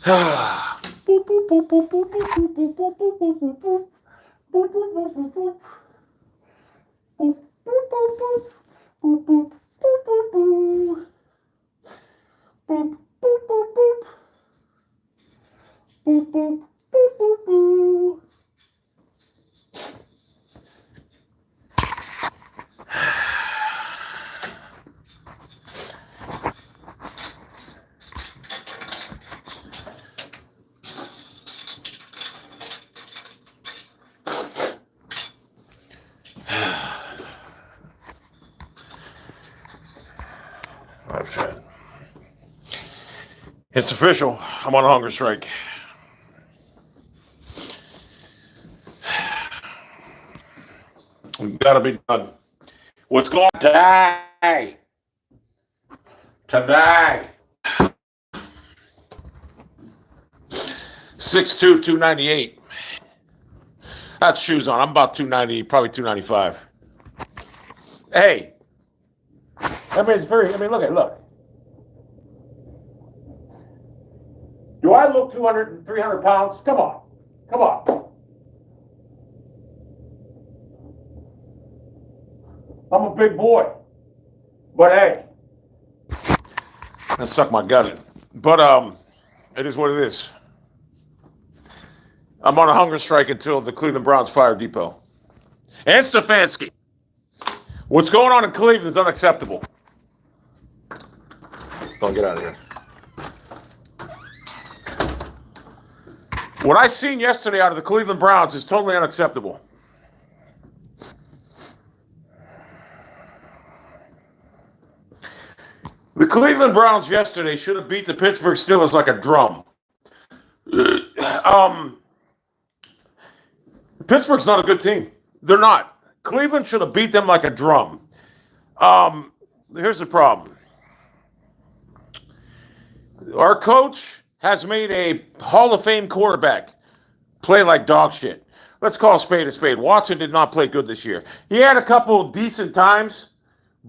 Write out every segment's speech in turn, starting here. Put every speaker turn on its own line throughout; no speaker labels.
Boop, boop, boop, boop, boop, boop, boop, boop, boop, boop, boop, boop, boop. Boop, boop, boop, boop, boop. Boop, boop, boop, boop. Boop, boop, boop, boop, boop. Boop, boop, boop, boop. Boop, boop, boop, boop, boop. I've tried. It's official. I'm on a hunger strike. We've got to be done. What's going on today? Today. 6'2", 298. That's shoes on. I'm about 290, probably 295. Hey. Look at. Do I look 200, 300 pounds? Come on. I'm a big boy. But hey. Let's suck my gut in. But it is what it is. I'm on a hunger strike until the Cleveland Browns fire Depo. And Stefanski. What's going on in Cleveland is unacceptable. Don't get out of here. What I seen yesterday out of the Cleveland Browns is totally unacceptable. The Cleveland Browns yesterday should have beat the Pittsburgh Steelers like a drum. Pittsburgh's not a good team. They're not. Cleveland should have beat them like a drum. Here's the problem. Our coach has made a Hall of Fame quarterback play like dog shit. Let's call a spade a spade. Watson did not play good this year. He had a couple decent times,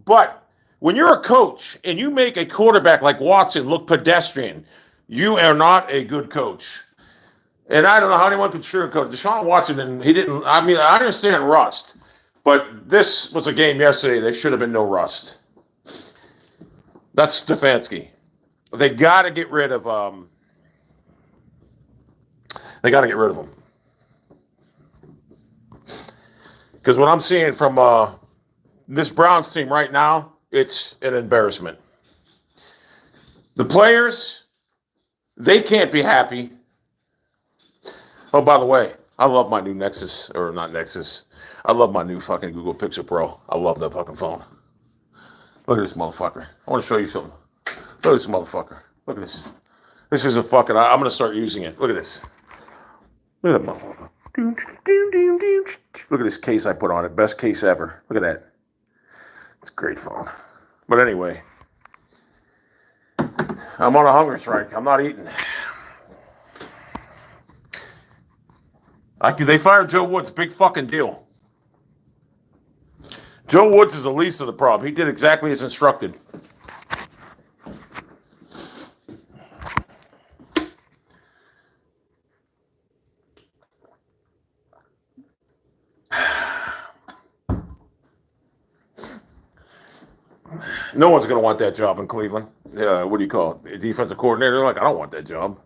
but when you're a coach and you make a quarterback like Watson look pedestrian, you are not a good coach. And I don't know how anyone could sugarcoat Deshaun Watson, and he didn't. I mean, I understand rust, but this was a game yesterday. There should have been no rust. That's Stefanski. They got to get rid of. They got to get rid of him. Because what I'm seeing from this Browns team right now, it's an embarrassment. The players, they can't be happy. Oh, by the way, I love my new Nexus, or not Nexus. I love my new fucking Google Pixel Pro. I love that fucking phone. Look at this motherfucker. I want to show you something. Look at this motherfucker. Look at this. This is a fucking, I'm going to start using it. Look at this. Look at that motherfucker. Look at this case I put on it. Best case ever. Look at that. It's a great phone. But anyway, I'm on a hunger strike. I'm not eating. They fired Joe Woods. Big fucking deal. Joe Woods is the least of the problem. He did exactly as instructed. No one's going to want that job in Cleveland. What do you call it? Defensive coordinator. They're like, I don't want that job.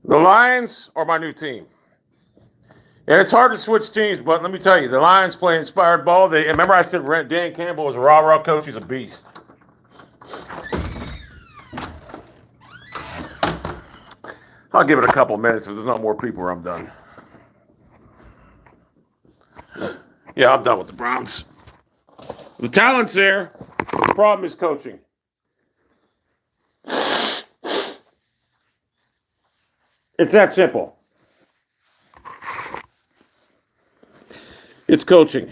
The Lions are my new team. And it's hard to switch teams, but let me tell you, the Lions play inspired ball. Remember I said Dan Campbell was a rah-rah coach? He's a beast. I'll give it a couple minutes. If there's not more people, I'm done. Yeah, I'm done with the Browns. The talent's there. The problem is coaching. It's that simple. It's coaching.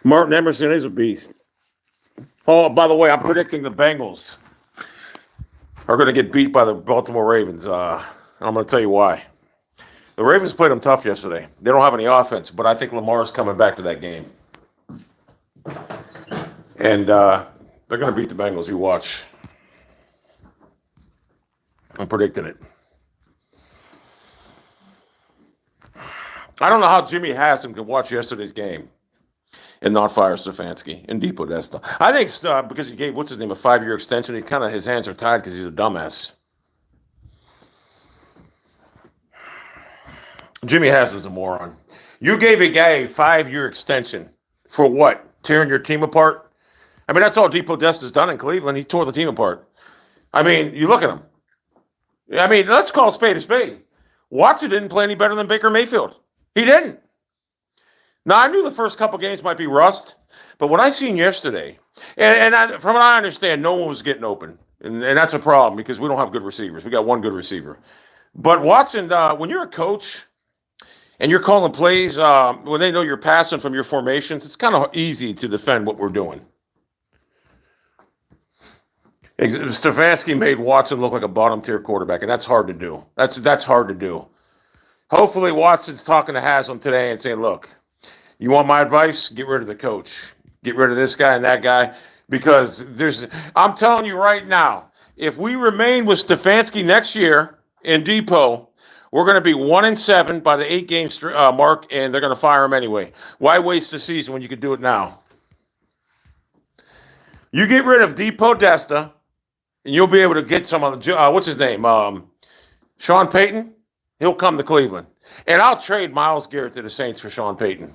Martin Emerson is a beast. Oh, by the way, I'm predicting the Bengals are going to get beat by the Baltimore Ravens. I'm going to tell you why. The Ravens played them tough yesterday. They don't have any offense, but I think Lamar's coming back to that game. And they're going to beat the Bengals. You watch. I'm predicting it. I don't know how Jimmy Haslam could watch yesterday's game and not fire Stefanski and Depodesta. I think because he gave, what's his name, a 5-year extension, his hands are tied because he's a dumbass. Jimmy Haslam's a moron. You gave a guy a 5-year extension for what? Tearing your team apart? I mean, that's all Depodesta's done in Cleveland. He tore the team apart. I mean, you look at him. I mean, let's call a spade a spade. Watson didn't play any better than Baker Mayfield. He didn't. Now, I knew the first couple games might be rust, but what I seen yesterday, from what I understand, no one was getting open. And that's a problem because we don't have good receivers. We got one good receiver. But Watson, when you're a coach and you're calling plays, when they know you're passing from your formations, it's kind of easy to defend what we're doing. Stefanski made Watson look like a bottom-tier quarterback, and that's hard to do. That's hard to do. Hopefully Watson's talking to Haslam today and saying, look, you want my advice? Get rid of the coach. Get rid of this guy and that guy. Because I'm telling you right now, if we remain with Stefanski next year in Depo, we're going to be 1-7 by the 8-game mark, and they're going to fire him anyway. Why waste the season when you could do it now? You get rid of Depodesta, and you'll be able to get some of the, what's his name? Sean Payton. He'll come to Cleveland. And I'll trade Myles Garrett to the Saints for Sean Payton.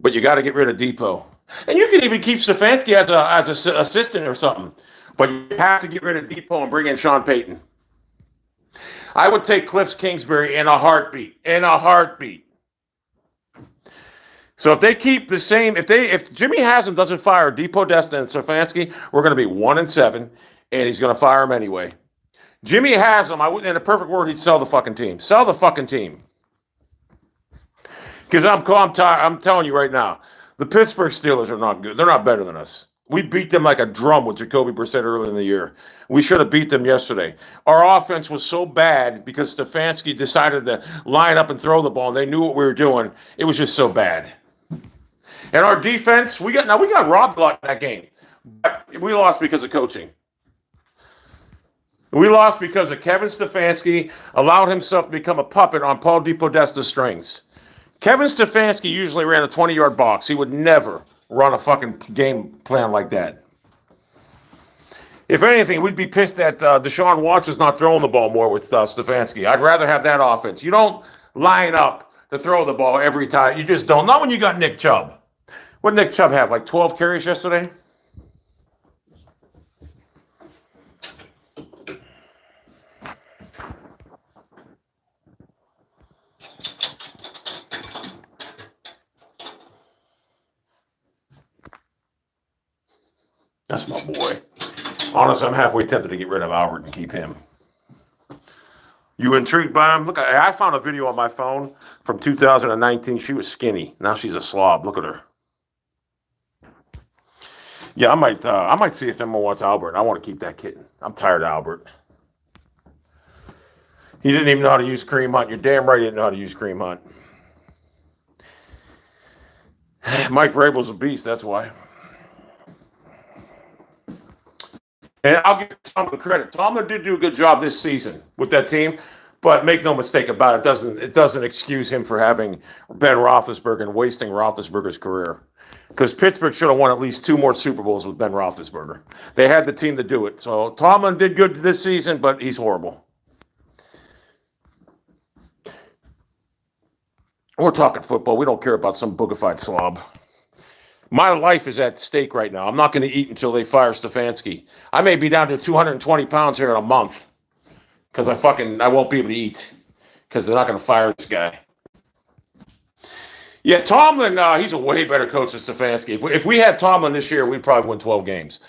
But you got to get rid of Depo. And you can even keep Stefanski as an assistant or something. But you have to get rid of Depo and bring in Sean Payton. I would take Cliff Kingsbury in a heartbeat. In a heartbeat. So if they keep the same, if Jimmy Haslam doesn't fire Depodesta and Stefanski, we're going to be 1-7, and he's going to fire him anyway. Jimmy Haslam, in a perfect word, he'd sell the fucking team. Sell the fucking team. Because I'm telling you right now, the Pittsburgh Steelers are not good. They're not better than us. We beat them like a drum with Jacoby Brissett earlier in the year. We should have beat them yesterday. Our offense was so bad because Stefanski decided to line up and throw the ball, and they knew what we were doing. It was just so bad. And our defense, we got robbed a lot in that game. But we lost because of coaching. We lost because of Kevin Stefanski allowed himself to become a puppet on Paul Depodesta's strings. Kevin Stefanski usually ran a 20-yard box. He would never run a fucking game plan like that. If anything, we'd be pissed that Deshaun Watson's not throwing the ball more with Stefanski. I'd rather have that offense. You don't line up to throw the ball every time. You just don't. Not when you got Nick Chubb. What did Nick Chubb have, like 12 carries yesterday? That's my boy. Honestly, I'm halfway tempted to get rid of Albert and keep him. You intrigued by him? Look, I found a video on my phone from 2019. She was skinny. Now she's a slob. Look at her. Yeah, I might see if Emma wants Albert. I want to keep that kitten. I'm tired of Albert. He didn't even know how to use Kareem Hunt. You're damn right he didn't know how to use Kareem Hunt. Mike Vrabel's a beast, that's why. And I'll give Tomlin credit. Tomlin did do a good job this season with that team, but make no mistake about it, it doesn't excuse him for having Ben Roethlisberger and wasting Roethlisberger's career. Because Pittsburgh should have won at least 2 more Super Bowls with Ben Roethlisberger. They had the team to do it. So Tomlin did good this season, but he's horrible. We're talking football. We don't care about some boogified slob. My life is at stake right now. I'm not going to eat until they fire Stefanski. I may be down to 220 pounds here in a month because I won't be able to eat because they're not going to fire this guy. Yeah, Tomlin, he's a way better coach than Stefanski. If we had Tomlin this year, we'd probably win 12 games.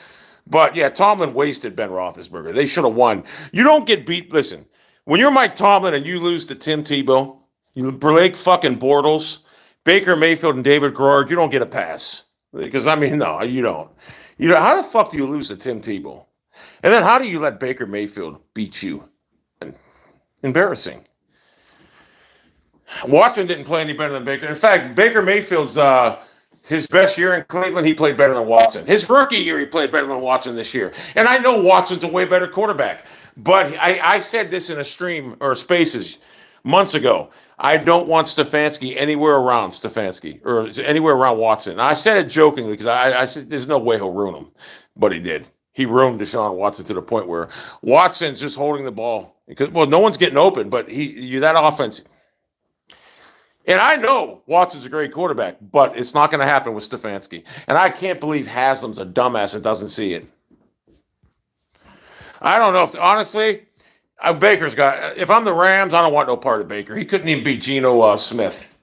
But, yeah, Tomlin wasted Ben Roethlisberger. They should have won. You don't get beat. Listen, when you're Mike Tomlin and you lose to Tim Tebow, Blake fucking Bortles, Baker Mayfield, and David Garrard, you don't get a pass. Because, I mean, no, you don't. How the fuck do you lose to Tim Tebow? And then how do you let Baker Mayfield beat you? Embarrassing. Watson didn't play any better than Baker. In fact, Baker Mayfield's his best year in Cleveland, he played better than Watson. His rookie year, he played better than Watson this year. And I know Watson's a way better quarterback. But I said this in a stream or Spaces months ago. I don't want Stefanski anywhere around Stefanski or anywhere around Watson. And I said it jokingly because I said there's no way he'll ruin him. But he did. He ruined Deshaun Watson to the point where Watson's just holding the ball. Well, no one's getting open, but that offense. And I know Watson's a great quarterback, but it's not going to happen with Stefanski. And I can't believe Haslam's a dumbass that doesn't see it. I don't know if, honestly, Baker's got, if I'm the Rams, I don't want no part of Baker. He couldn't even beat Geno Smith.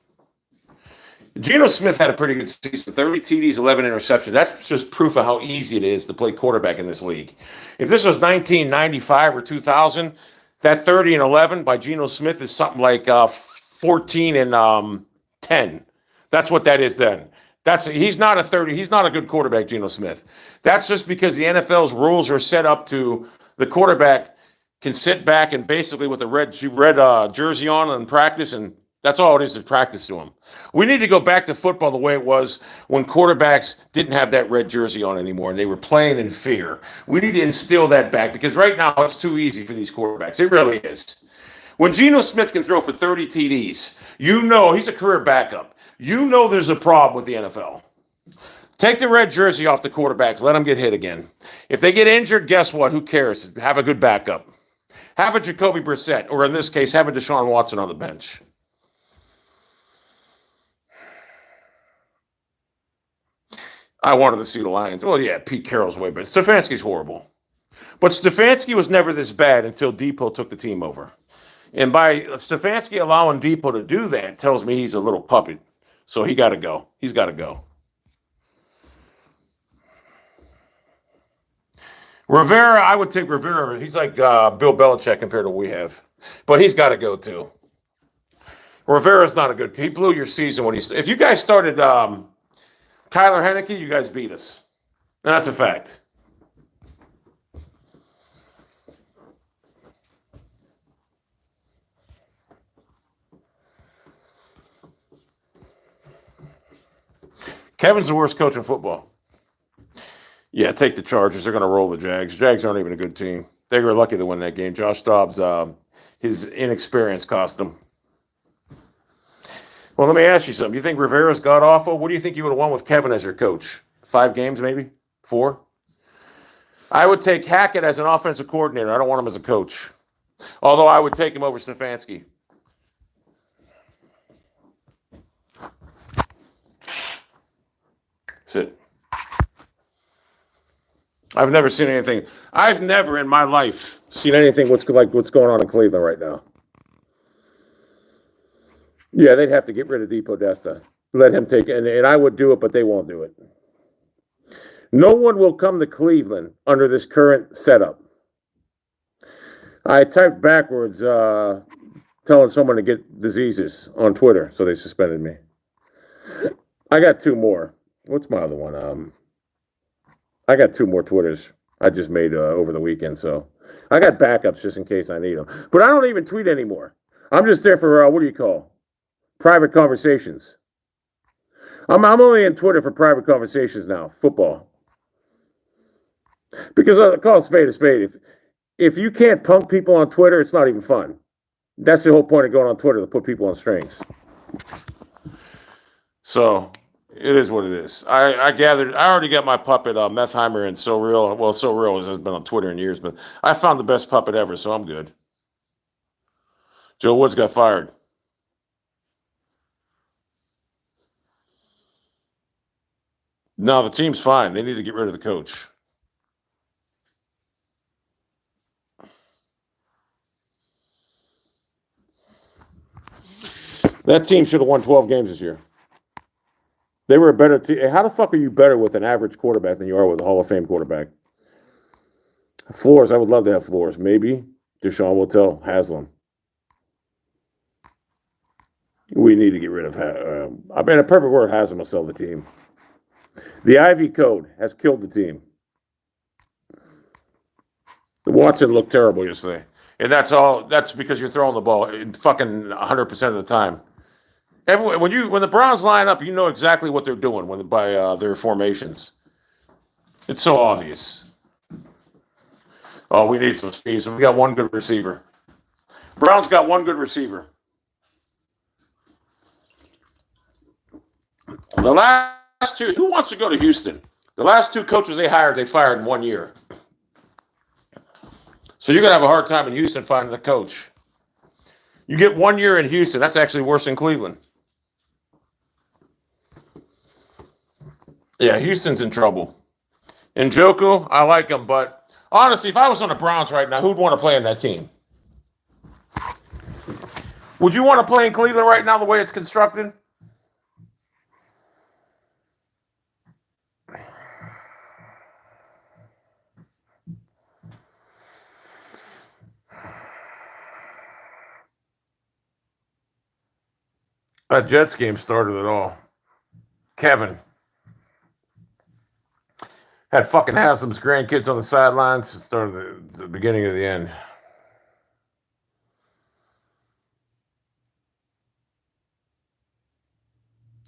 Geno Smith had a pretty good season, 30 TDs, 11 interceptions. That's just proof of how easy it is to play quarterback in this league. If this was 1995 or 2000, that 30 and 11 by Geno Smith is something like 14 and 10. That's what that is then. He's not a good quarterback, Geno Smith. That's just because the NFL's rules are set up to the quarterback can sit back and basically with a red jersey on in practice, and that's all it is practice to him. We need to go back to football the way it was when quarterbacks didn't have that red jersey on anymore and they were playing in fear. We need to instill that back because right now it's too easy for these quarterbacks. It really is. When Geno Smith can throw for 30 TDs, he's a career backup. There's a problem with the NFL. Take the red jersey off the quarterbacks. Let them get hit again. If they get injured, guess what? Who cares? Have a good backup. Have a Jacoby Brissett, or in this case, have a Deshaun Watson on the bench. I wanted to see the Lions. Well, yeah, Pete Carroll's way better. Stefanski's horrible. But Stefanski was never this bad until Depo took the team over. And by Stefanski allowing Depo to do that tells me he's a little puppet. So he got to go. He's got to go. Rivera, I would take Rivera. He's like Bill Belichick compared to what we have. But he's got to go too. Rivera's not a good. He blew your season when he's. If you guys started Tyler Heineke, you guys beat us. And that's a fact. Kevin's the worst coach in football. Yeah, take the Chargers. They're going to roll the Jags. Jags aren't even a good team. They were lucky to win that game. Josh Dobbs, his inexperience cost him. Well, let me ask you something. You think Rivera's god-awful? What do you think you would have won with Kevin as your coach? 5 games, maybe? 4? I would take Hackett as an offensive coordinator. I don't want him as a coach. Although I would take him over Stefanski. That's it. I've never seen anything. I've never in my life seen anything what's going on in Cleveland right now. Yeah, they'd have to get rid of Depodesta. Let him take it. And I would do it, but they won't do it. No one will come to Cleveland under this current setup. I typed backwards telling someone to get diseases on Twitter, so they suspended me. I got 2 more. What's my other one? I got 2 more Twitters I just made over the weekend, so I got backups just in case I need them. But I don't even tweet anymore. I'm just there for, what do you call? Private conversations. I'm only in Twitter for private conversations now, football. Because I call a spade. If you can't punk people on Twitter, it's not even fun. That's the whole point of going on Twitter, to put people on strings. So it is what it is. I already got my puppet, Methheimer and So Real. Well, So Real has been on Twitter in years, but I found the best puppet ever, so I'm good. Joe Woods got fired. No, the team's fine. They need to get rid of the coach. That team should have won 12 games this year. They were a better team. How the fuck are you better with an average quarterback than you are with a Hall of Fame quarterback? Flores, I would love to have Flores. Maybe Deshaun will tell Haslam. We need to get rid of. I mean, a perfect word, Haslam will sell the team. The Ivy Code has killed the team. The Watson looked terrible yesterday. And that's because you're throwing the ball in fucking 100% of the time. When the Browns line up, you know exactly what they're doing by their formations. It's so obvious. Oh, we need some speed. So we got one good receiver. Browns got one good receiver. The last two, who wants to go to Houston? The last two coaches they fired in 1 year. So you're going to have a hard time in Houston finding the coach. You get 1 year in Houston, that's actually worse than Cleveland. Yeah, Houston's in trouble. Njoku, I like him, but honestly, if I was on the Browns right now, who'd want to play in that team? Would you want to play in Cleveland right now the way it's constructed? That Jets game started it all. Kevin had fucking Haslam's grandkids on the sidelines. It started the beginning of the end.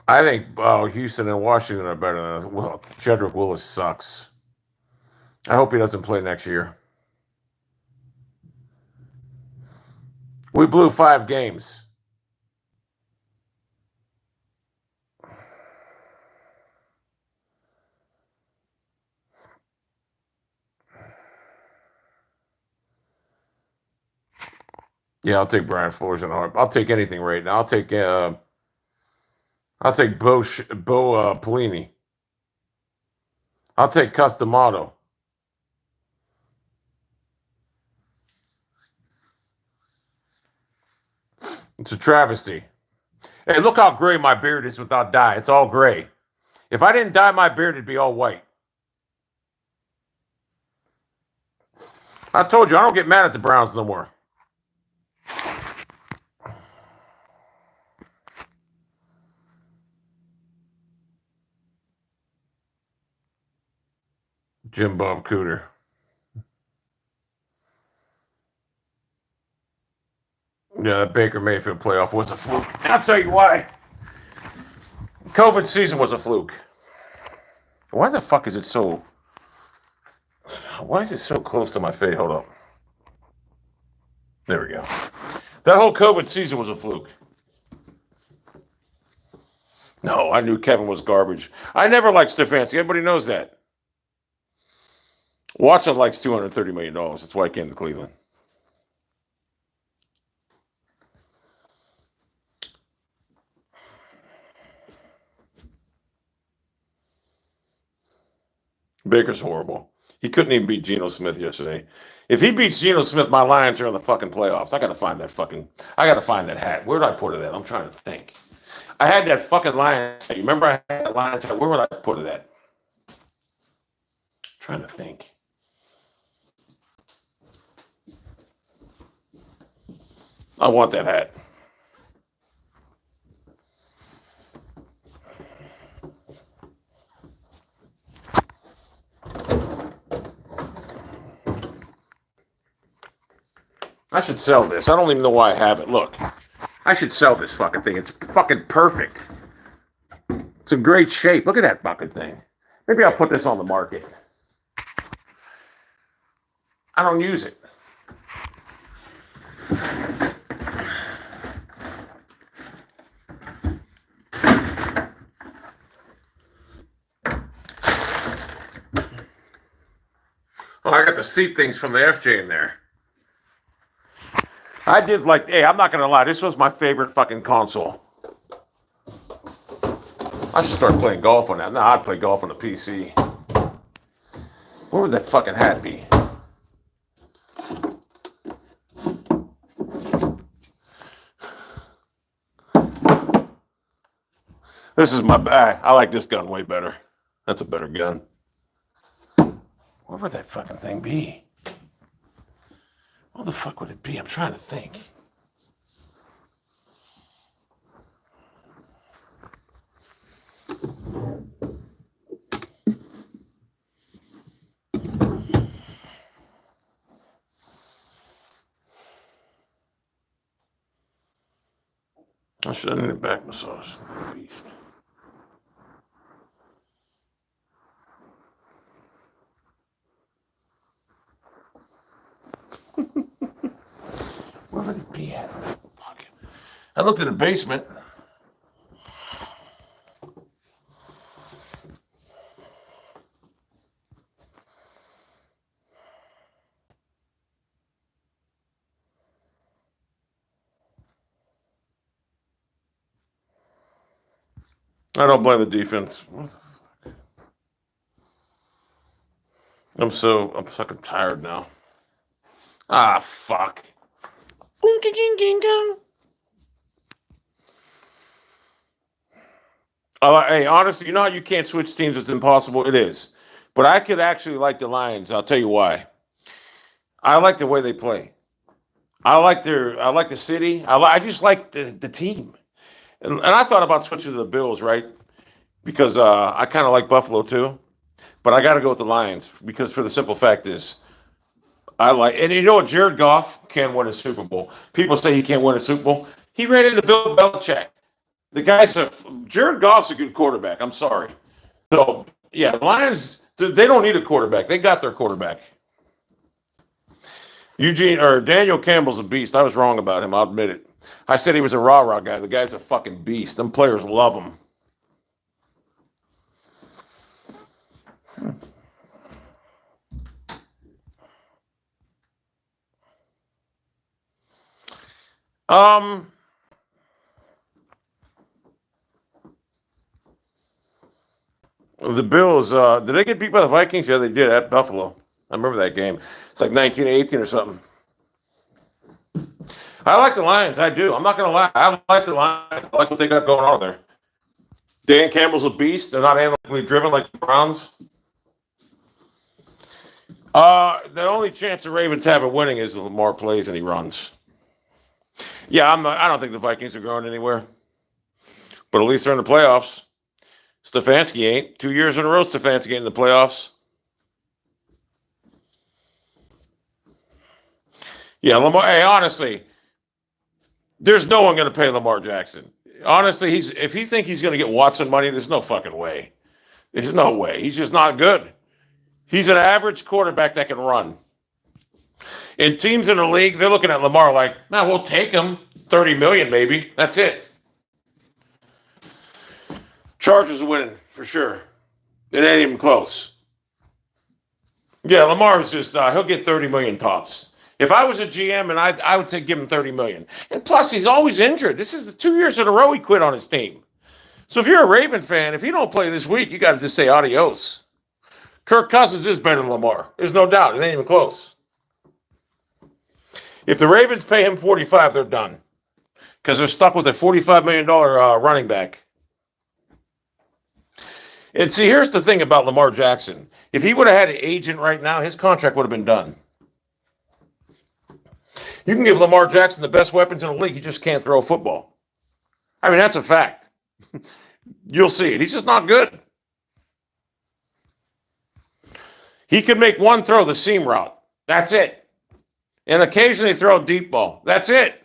I think Houston and Washington are better than us. Well, Jedrick Willis sucks. I hope he doesn't play next year. We blew 5 games. Yeah, I'll take Brian Flores in a heart. I'll take anything right now. I'll take Bo Pelini. I'll take Customato. It's a travesty. Hey, look how gray my beard is without dye. It's all gray. If I didn't dye my beard, it'd be all white. I told you, I don't get mad at the Browns no more. Jim Bob Cooter. Yeah, that Baker Mayfield playoff was a fluke. I'll tell you why. COVID season was a fluke. Why the fuck is it so... Why is it so close to my face? Hold up. There we go. That whole COVID season was a fluke. No, I knew Kevin was garbage. I never liked Stefanski. Everybody knows that. Watson likes $230 million. That's why he came to Cleveland. Baker's horrible. He couldn't even beat Geno Smith yesterday. If he beats Geno Smith, my Lions are in the fucking playoffs. I got to find that hat. Where did I put it at? I'm trying to think. I had that fucking Lions hat. You remember I had that Lions hat? Where would I put it at? I'm trying to think. I want that hat. I should sell this. I don't even know why I have it. Look, I should sell this fucking thing. It's fucking perfect. It's in great shape. Look at that fucking thing. Maybe I'll put this on the market. I don't use it. Oh, I got the seat things from the FJ in there. I did hey, I'm not going to lie. This was my favorite fucking console. I should start playing golf on that. No, I'd play golf on the PC. Where would that fucking hat be? This is my bag. I like this gun way better. That's a better gun. Where would that fucking thing be? What the fuck would it be? I'm trying to think. I should have need a back massage. Beast. Where would it be at? Fuck. I looked in the basement. I don't blame the defense. What the fuck? I'm fucking tired now. Ah, fuck. Hey, honestly, you know how you can't switch teams? It's impossible. It is. But I could actually like the Lions. I'll tell you why. I like the way they play. I like the city. I just like the team. And I thought about switching to the Bills, right? Because I kind of like Buffalo too. But I got to go with the Lions because for the simple fact is, and you know what? Jared Goff can win a Super Bowl. People say he can't win a Super Bowl. He ran into Bill Belichick. Jared Goff's a good quarterback. I'm sorry. So, yeah, the Lions, they don't need a quarterback. They got their quarterback. Daniel Campbell's a beast. I was wrong about him. I'll admit it. I said he was a rah-rah guy. The guy's a fucking beast. Them players love him. The Bills, did they get beat by the Vikings? Yeah, they did at Buffalo. I remember that game. It's like 1918 or something. I like the Lions. I do. I'm not going to lie. I like the Lions. I like what they got going on there. Dan Campbell's a beast. They're not analytically driven like the Browns. The only chance the Ravens have of winning is Lamar plays and he runs. Yeah, I don't think the Vikings are going anywhere. But at least they're in the playoffs. Stefanski ain't. 2 years in a row, Stefanski ain't in the playoffs. Yeah, Lamar. Hey, honestly, there's no one going to pay Lamar Jackson. Honestly, if you think he's going to get Watson money, there's no fucking way. There's no way. He's just not good. He's an average quarterback that can run. And teams in the league, they're looking at Lamar like, nah, we'll take him. $30 million maybe. That's it. Chargers are winning for sure. It ain't even close. Yeah, Lamar's just he'll get $30 million tops. If I was a GM and I would give him $30 million. And plus, he's always injured. This is the 2 years in a row he quit on his team. So if you're a Raven fan, if he don't play this week, you got to just say adios. Kirk Cousins is better than Lamar. There's no doubt. It ain't even close. If the Ravens pay him $45, they're done. Because they're stuck with a $45 million running back. And see, here's the thing about Lamar Jackson. If he would have had an agent right now, his contract would have been done. You can give Lamar Jackson the best weapons in the league. He just can't throw a football. I mean, that's a fact. You'll see it. He's just not good. He can make one throw, the seam route. That's it. And occasionally throw a deep ball. That's it.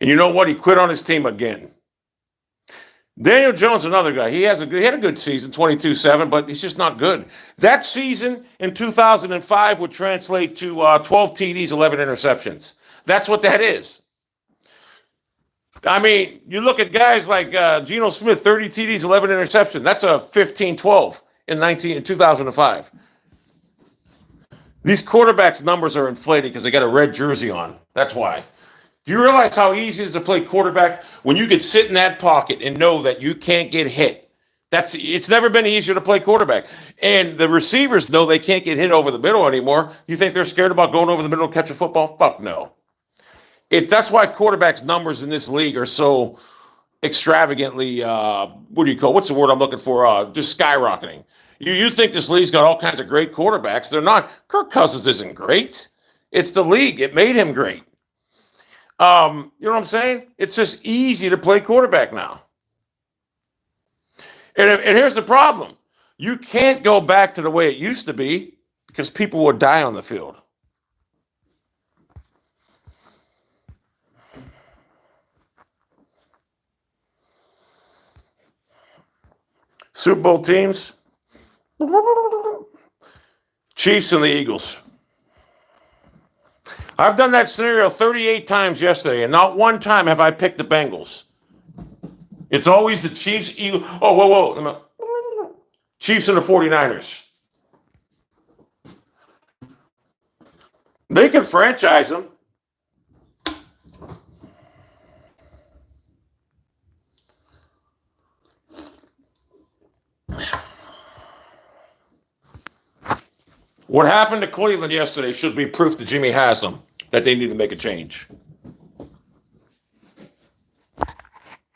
And you know what? He quit on his team again. Daniel Jones, another guy. He had a good season, 22-7, but he's just not good. That season in 2005 would translate to 12 TDs, 11 interceptions. That's what that is. I mean, you look at guys like Geno Smith, 30 TDs, 11 interceptions. That's a 15-12 in 2005. These quarterbacks' numbers are inflated because they got a red jersey on. That's why. Do you realize how easy it is to play quarterback when you can sit in that pocket and know that you can't get hit? It's never been easier to play quarterback. And the receivers know they can't get hit over the middle anymore. You think they're scared about going over the middle and catch a football? Fuck no. That's why quarterbacks' numbers in this league are so extravagantly, what's the word I'm looking for? Just skyrocketing. You think this league's got all kinds of great quarterbacks. They're not. Kirk Cousins isn't great. It's the league. It made him great. You know what I'm saying? It's just easy to play quarterback now. And here's the problem. You can't go back to the way it used to be because people would die on the field. Super Bowl teams. Chiefs and the Eagles. I've done that scenario 38 times yesterday, and not one time have I picked the Bengals. It's always the Chiefs, Eagles. Oh, whoa. Chiefs and the 49ers. They can franchise them. What happened to Cleveland yesterday should be proof to Jimmy Haslam that they need to make a change.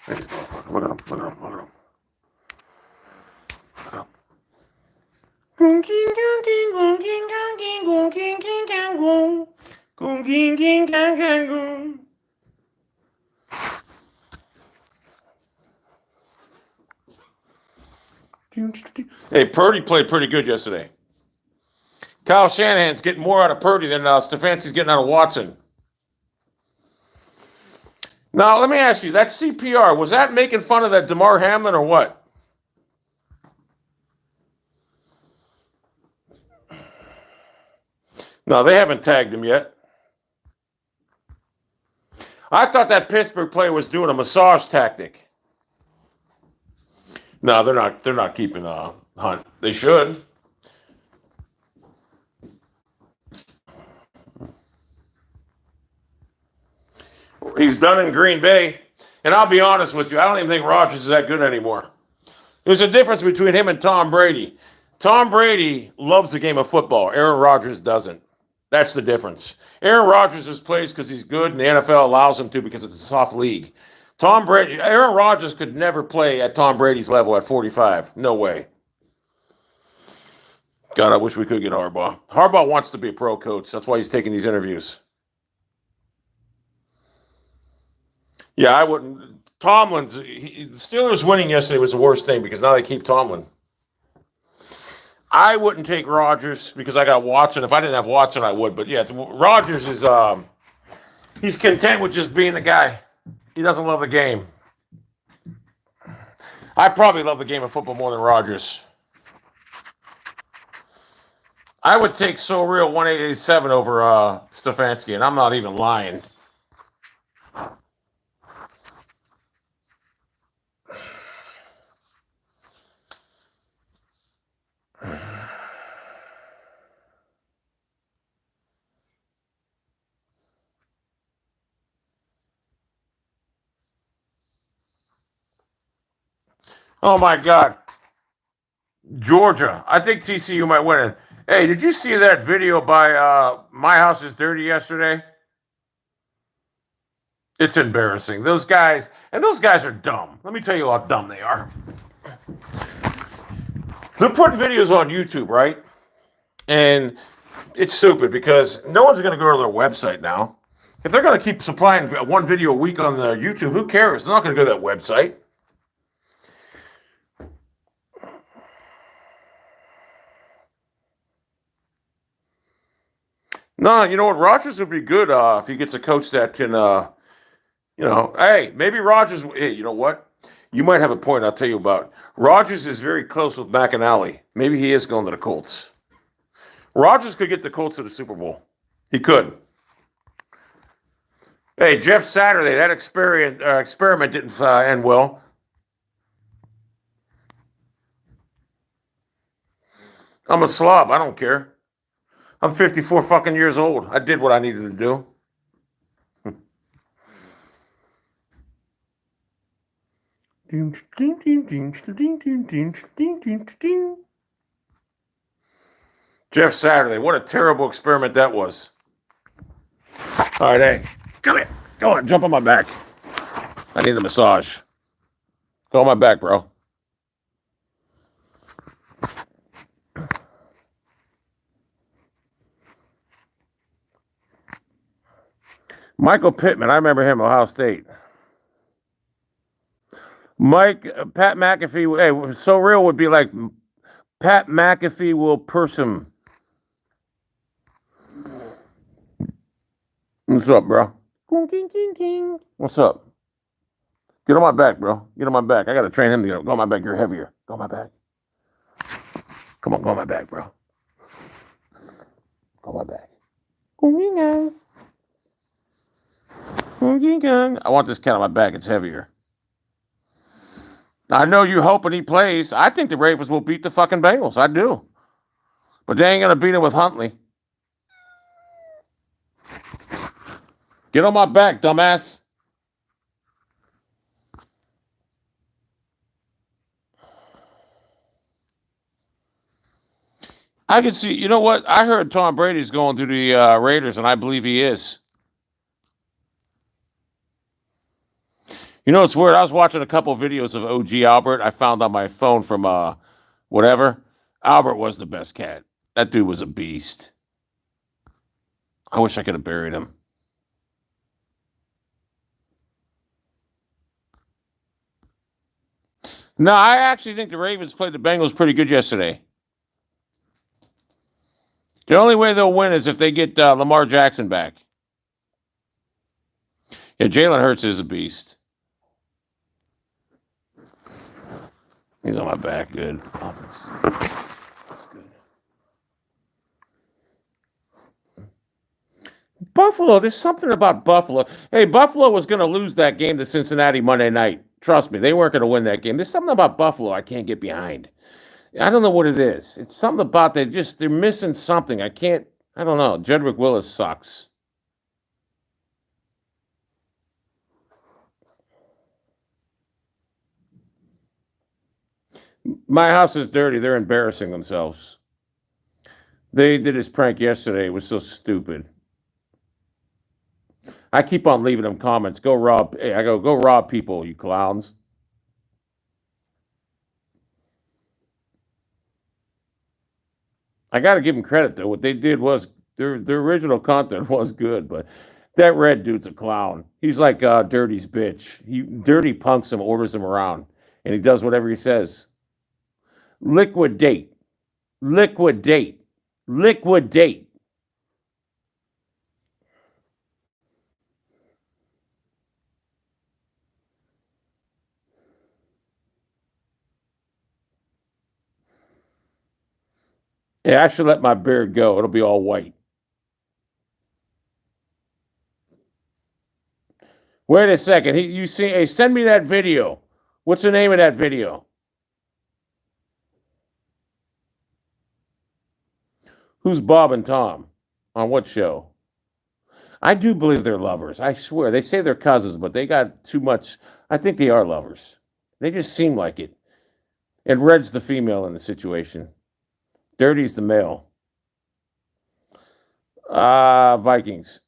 Look at him. Look at him. Hey, Purdy played pretty good yesterday. Kyle Shanahan's getting more out of Purdy than Stefanski's getting out of Watson. Now, let me ask you, that CPR, was that making fun of that DeMar Hamlin or what? No, they haven't tagged him yet. I thought that Pittsburgh player was doing a massage tactic. No, they're not keeping Hunt. They should. He's done in Green Bay. And I'll be honest with you, I don't even think Rodgers is that good anymore. There's a difference between him and Tom Brady. Tom Brady loves the game of football. Aaron Rodgers doesn't. That's the difference. Aaron Rodgers just plays because he's good, and the NFL allows him to because it's a soft league. Aaron Rodgers could never play at Tom Brady's level at 45. No way. God, I wish we could get Harbaugh. Harbaugh wants to be a pro coach. That's why he's taking these interviews. Yeah, I wouldn't. The Steelers winning yesterday was the worst thing because now they keep Tomlin. I wouldn't take Rodgers because I got Watson. If I didn't have Watson, I would. But yeah, Rodgers is he's content with just being a guy. He doesn't love the game. I probably love the game of football more than Rodgers. I would take So Real 187 over Stefanski, and I'm not even lying. Oh, my God. Georgia. I think TCU might win it. Hey, did you see that video by My House is Dirty yesterday? It's embarrassing. Those guys are dumb. Let me tell you how dumb they are. They're putting videos on YouTube, right? And it's stupid because no one's going to go to their website now. If they're going to keep supplying one video a week on the YouTube, who cares? They're not going to go to that website. No, you know what? Rodgers would be good if he gets a coach that can, hey, maybe Rodgers. Hey, you know what? You might have a point I'll tell you about. Rodgers is very close with McAnally. Maybe he is going to the Colts. Rodgers could get the Colts to the Super Bowl. He could. Hey, Jeff Saturday, that experiment didn't end well. I'm a slob. I don't care. I'm 54 fucking years old. I did what I needed to do. Jeff Saturday, what a terrible experiment that was. All right, hey, come here. Go on, jump on my back. I need a massage. Go on my back, bro. Michael Pittman, I remember him, Ohio State. Pat McAfee, hey, So Real would be like Pat McAfee will purse him. What's up, bro? What's up? Get on my back, bro. Get on my back. I got to train him to go on my back. You're heavier. Go on my back. Come on, go on my back, bro. Go on my back. I want this cat on my back. It's heavier. I know you're hoping he plays. I think the Ravens will beat the fucking Bengals. I do. But they ain't going to beat him with Huntley. Get on my back, dumbass. I can see, you know what? I heard Tom Brady's going to the Raiders, and I believe he is. You know, it's weird. I was watching a couple of videos of OG Albert I found on my phone from whatever. Albert was the best cat. That dude was a beast. I wish I could have buried him. No, I actually think the Ravens played the Bengals pretty good yesterday. The only way they'll win is if they get Lamar Jackson back. Yeah, Jalen Hurts is a beast. He's on my back. Good. Oh, that's good. Buffalo, there's something about Buffalo. Hey, Buffalo was going to lose that game to Cincinnati Monday night. Trust me, they weren't going to win that game. There's something about Buffalo I can't get behind. I don't know what it is. It's something about they're missing something. I don't know. Jedrick Willis sucks. My house is dirty. They're embarrassing themselves. They did this prank yesterday. It was so stupid. I keep on leaving them comments. Go rob. Hey, I go rob people, you clowns. I got to give them credit, though. What they did was their original content was good, but that red dude's a clown. He's like Dirty's bitch. Dirty punks him, orders him around, and he does whatever he says. Liquidate. Liquidate. Liquidate. Yeah, I should let my beard go. It'll be all white. Wait a second. Hey, send me that video. What's the name of that video? Who's Bob and Tom? On what show? I do believe they're lovers. I swear. They say they're cousins, but they got too much. I think they are lovers. They just seem like it. And Red's the female in the situation. Dirty's the male. Vikings.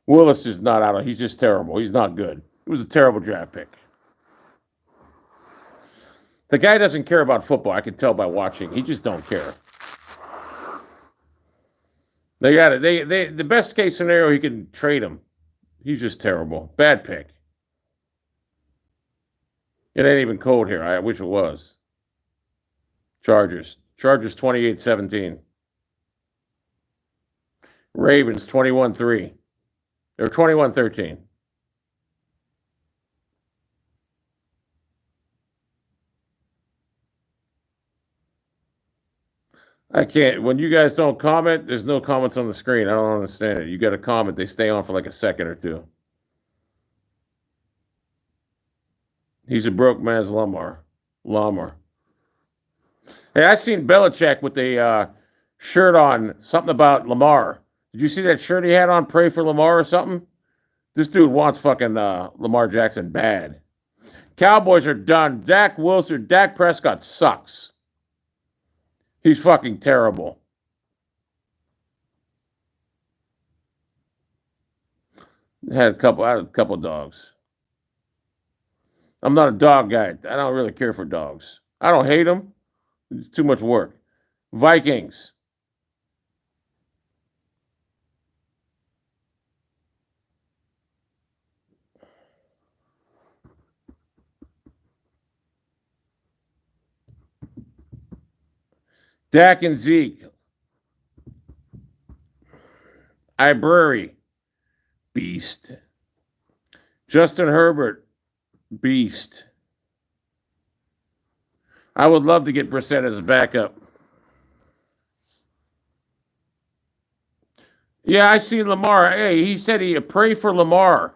Willis is not out. He's just terrible. He's not good. It was a terrible draft pick. The guy doesn't care about football. I can tell by watching. He just don't care. They got it. The best case scenario, he can trade him. He's just terrible. Bad pick. It ain't even cold here. I wish it was. Chargers 28-17. Ravens 21-3. They're 21-13. I can't. When you guys don't comment, there's no comments on the screen. I don't understand it. You got to comment. They stay on for like a second or two. He's a broke man's Lamar. Hey, I seen Belichick with a shirt on, something about Lamar. Did you see that shirt he had on, Pray for Lamar or something? This dude wants fucking Lamar Jackson bad. Cowboys are done. Dak Prescott sucks. He's fucking terrible. I had a couple dogs. I'm not a dog guy. I don't really care for dogs. I don't hate them. It's too much work. Vikings. Dak and Zeke. Ibury. Beast. Justin Herbert. Beast. I would love to get Brissett as a backup. Yeah, I see Lamar. Hey, he said he pray for Lamar.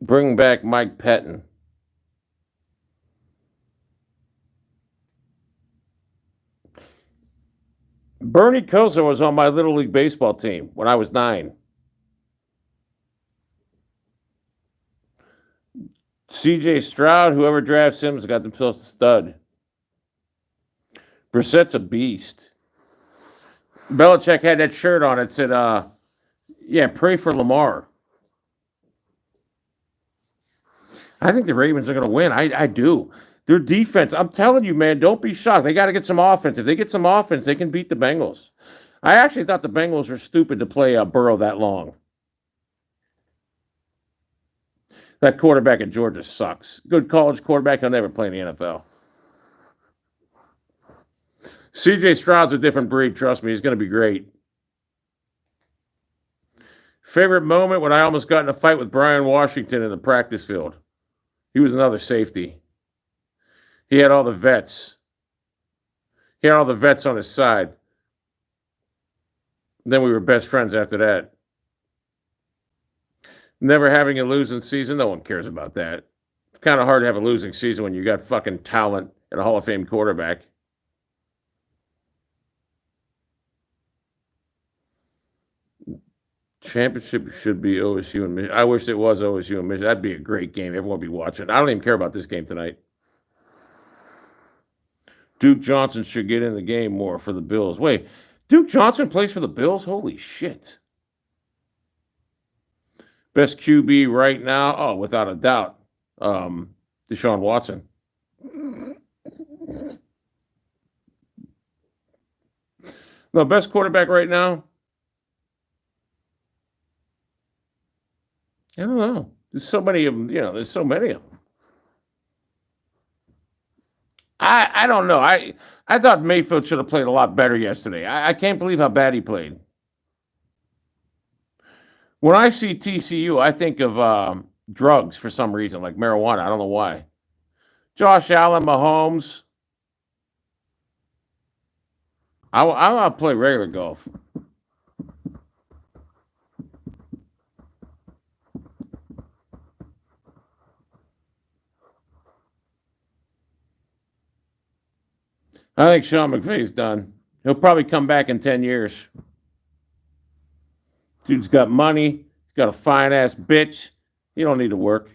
Bring back Mike Pettin. Bernie Kosar was on my Little League baseball team when I was 9. C.J. Stroud, whoever drafts him, has got themselves a stud. Brissett's a beast. Belichick had that shirt on. It said, pray for Lamar. I think the Ravens are going to win. I do. Their defense, I'm telling you, man, don't be shocked. They got to get some offense. If they get some offense, they can beat the Bengals. I actually thought the Bengals were stupid to play Burrow that long. That quarterback at Georgia sucks. Good college quarterback. He'll never play in the NFL. C.J. Stroud's a different breed. Trust me. He's going to be great. Favorite moment when I almost got in a fight with Brian Washington in the practice field. He was another safety. He had all the vets. He had all the vets on his side. Then we were best friends after that. Never having a losing season, no one cares about that. It's kind of hard to have a losing season when you got fucking talent and a Hall of Fame quarterback. Championship should be OSU and Michigan. I wish it was OSU and Michigan. That'd be a great game. Everyone would be watching. I don't even care about this game tonight. Duke Johnson should get in the game more for the Bills. Wait, Duke Johnson plays for the Bills? Holy shit. Best QB right now? Oh, without a doubt. Deshaun Watson. No, best quarterback right now? I don't know. There's so many of them. There's so many of them. I don't know. I thought Mayfield should have played a lot better yesterday. I can't believe how bad he played. When I see TCU, I think of drugs for some reason, like marijuana. I don't know why. Josh Allen, Mahomes. I want to play regular golf. I think Sean McVay's done. He'll probably come back in 10 years. Dude's got money. He's got a fine-ass bitch. He don't need to work.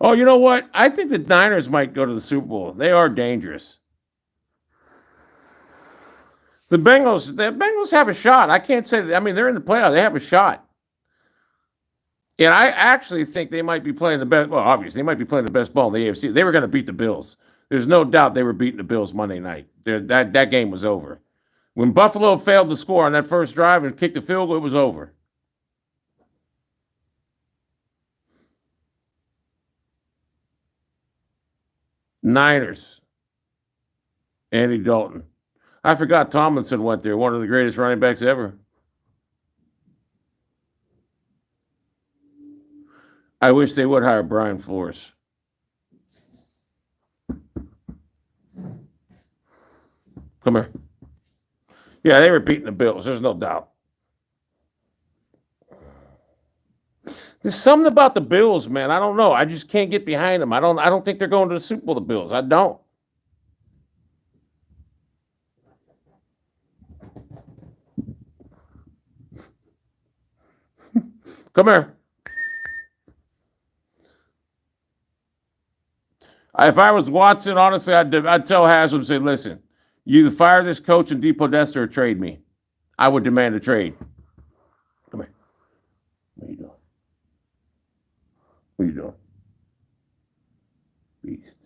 Oh, you know what? I think the Niners might go to the Super Bowl. They are dangerous. The Bengals have a shot. I can't say that. I mean, they're in the playoffs. They have a shot. And I actually think they might be playing the best. Well, obviously, they might be playing the best ball in the AFC. They were going to beat the Bills. There's no doubt they were beating the Bills Monday night. That game was over. When Buffalo failed to score on that first drive and kicked the field goal, it was over. Niners. Andy Dalton. I forgot Tomlinson went there, one of the greatest running backs ever. I wish they would hire Brian Flores. Come here. Yeah, they were beating the Bills. There's no doubt. There's something about the Bills, man. I don't know. I just can't get behind them. I don't think they're going to the Super Bowl, the Bills. I don't. Come here. If I was Watson, honestly, I'd tell Haslam, say, listen, you either fire this coach and Depodesta or trade me. I would demand a trade. Come here. What are you doing? What are you doing? Beast.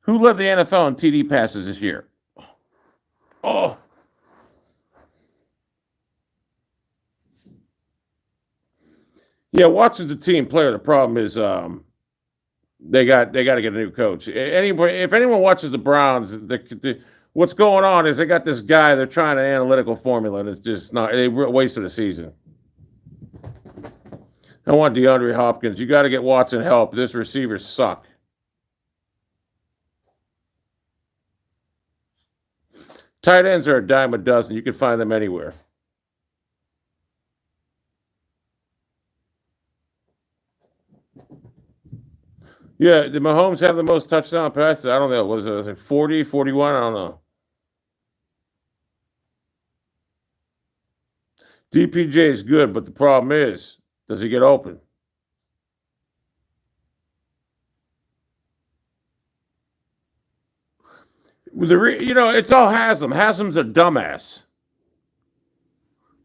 Who led the NFL in TD passes this year? Oh. Yeah, Watson's a team player. The problem is they got to get a new coach. Anyway, if anyone watches the Browns, what's going on is they got this guy. They're trying an analytical formula, and it's just not. They wasted a season. I want DeAndre Hopkins. You got to get Watson help. This receivers suck. Tight ends are a dime a dozen. You can find them anywhere. Yeah, did Mahomes have the most touchdown passes? I don't know. Was it like 40, 41? I don't know. DPJ is good, but the problem is, does he get open? It's all Haslam. Haslam's a dumbass.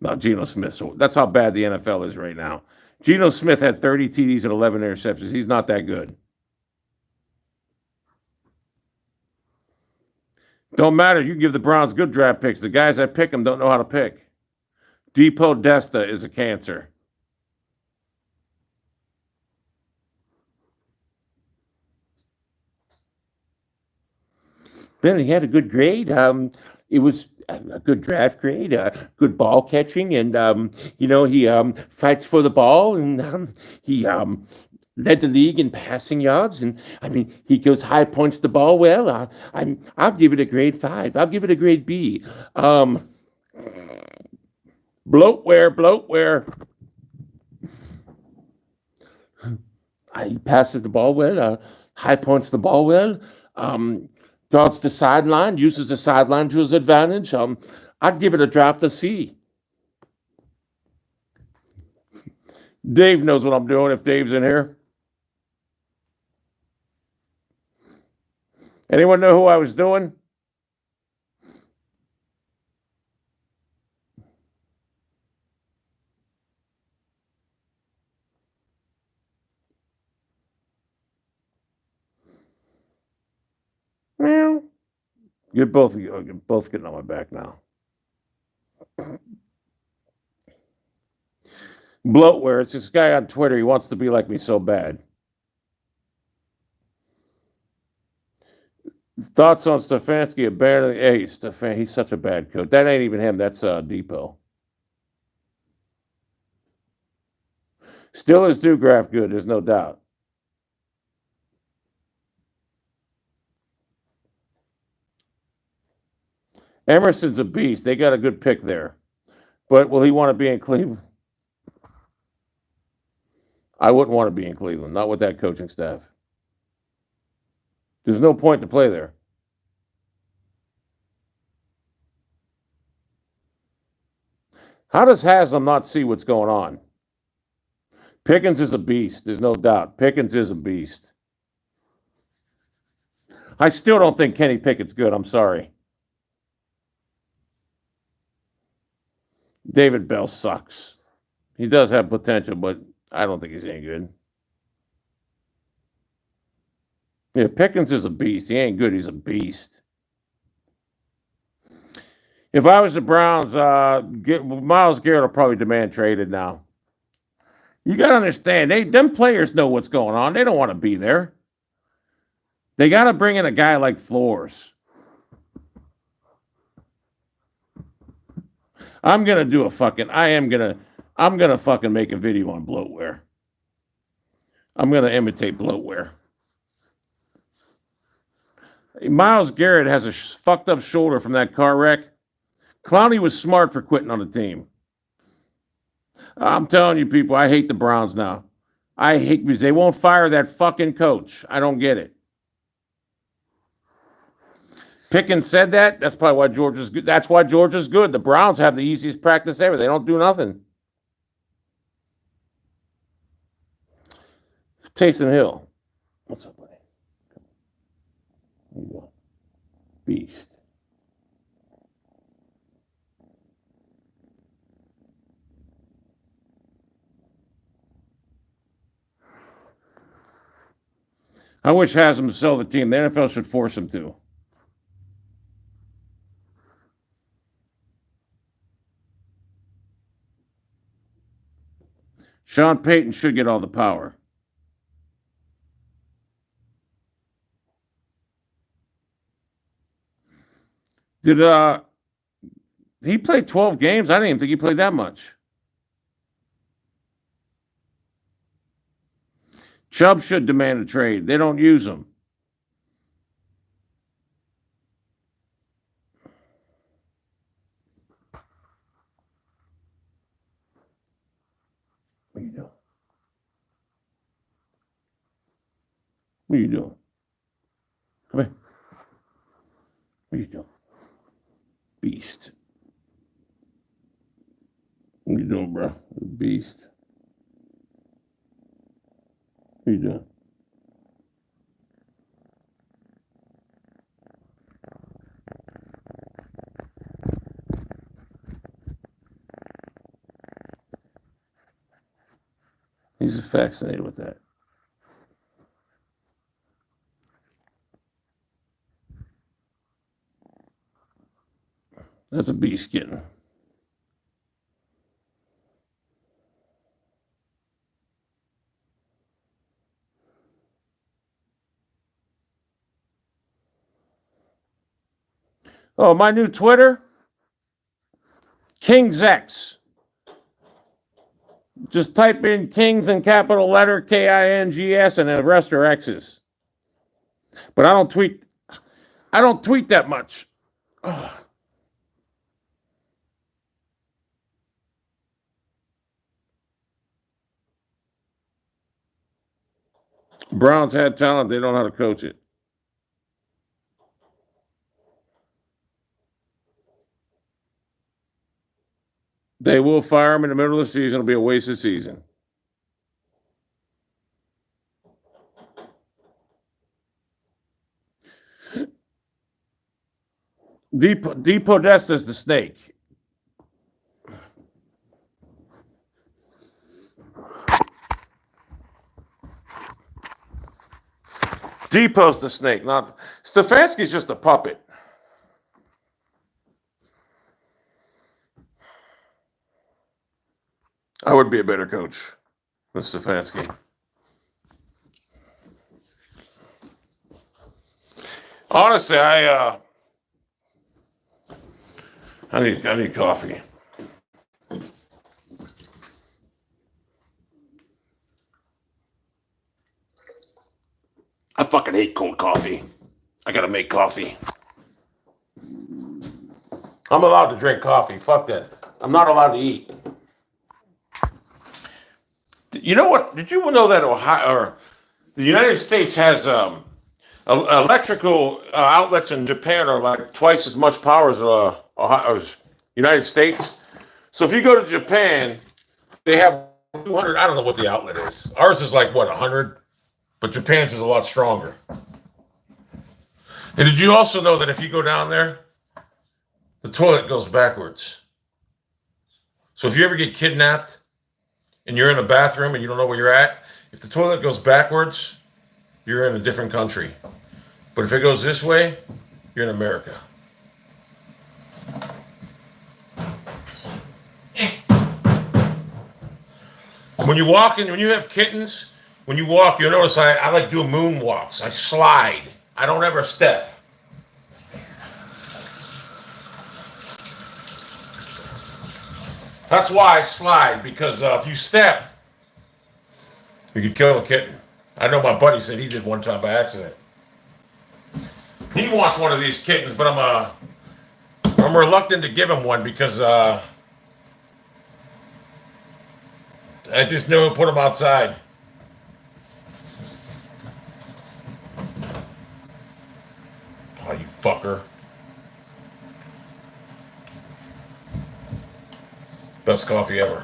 Not Geno Smith. So that's how bad the NFL is right now. Geno Smith had 30 TDs and 11 interceptions. He's not that good. Don't matter. You can give the Browns good draft picks. The guys that pick them don't know how to pick. Depodesta is a cancer. Then he had a good grade. It was a good draft grade, good ball catching, and he fights for the ball, and he led the league in passing yards. And I mean, he goes high points the ball well. I'll give it a grade 5. I'll give it a grade B. Bloatware. He passes the ball well. High points the ball well. Guards the sideline, uses the sideline to his advantage. I'd give it a draft of C. Dave knows what I'm doing if Dave's in here. Anyone know who I was doing? Well, you're both getting on my back now. Bloatware. It's this guy on Twitter. He wants to be like me so bad. Thoughts on Stefanski abandoning? Hey, he's such a bad coach. That ain't even him. That's Depo. Still is Dugraf good. There's no doubt. Emerson's a beast. They got a good pick there. But will he want to be in Cleveland? I wouldn't want to be in Cleveland, not with that coaching staff. There's no point to play there. How does Haslam not see what's going on? Pickens is a beast. There's no doubt. Pickens is a beast. I still don't think Kenny Pickett's good. I'm sorry. David Bell sucks. He does have potential, but I don't think he's any good. Yeah, Pickens is a beast. He ain't good. He's a beast. If I was the Browns, Myles Garrett will probably demand traded now. You got to understand, them players know what's going on. They don't want to be there. They got to bring in a guy like Flores. I'm gonna fucking make a video on bloatware. I'm gonna imitate bloatware. Myles Garrett has a fucked up shoulder from that car wreck. Clowney was smart for quitting on the team. I'm telling you, people, I hate the Browns now. I hate because they won't fire that fucking coach. I don't get it. Pickens said that. That's probably why Georgia's good. That's why Georgia's good. The Browns have the easiest practice ever. They don't do nothing. Taysom Hill. What's up, buddy? There you go. Beast. I wish Haslam to sell the team. The NFL should force him to. Sean Payton should get all the power. Did he played 12 games? I didn't even think he played that much. Chubb should demand a trade. They don't use him. What are you doing? What are you doing? Come here. What are you doing? Beast. What are you doing, bro? Beast. What are you doing? He's fascinated with that. That's a beast kitten. Oh, my new Twitter? Kings X. Just type in Kings in capital letter, Kings, and the rest are X's. But I don't tweet that much. Oh. Browns had talent. They don't know how to coach it. They will fire him in the middle of the season. It'll be a wasted season. Depodesta is the snake. Depo's the snake, not Stefanski's just a puppet. I would be a better coach than Stefanski. Honestly, I need coffee. I fucking hate cold coffee. I gotta make coffee. I'm allowed to drink coffee. Fuck that. I'm not allowed to eat. You know what? Did you know that the United States has electrical outlets in Japan are like twice as much power as United States? So if you go to Japan, they have 200. I don't know what the outlet is. Ours is like what 100, but Japan's is a lot stronger. And did you also know that if you go down there, the toilet goes backwards? So if you ever get kidnapped and you're in a bathroom and you don't know where you're at, if the toilet goes backwards, you're in a different country. But if it goes this way, you're in America. When you walk in, when you have kittens, when you walk, you'll notice I like doing moonwalks. I slide. I don't ever step. That's why I slide, because if you step, you could kill a kitten. I know my buddy said he did one time by accident. He wants one of these kittens, but I'm reluctant to give him one because I just knew I'd put him outside. Oh, you fucker. Best coffee ever.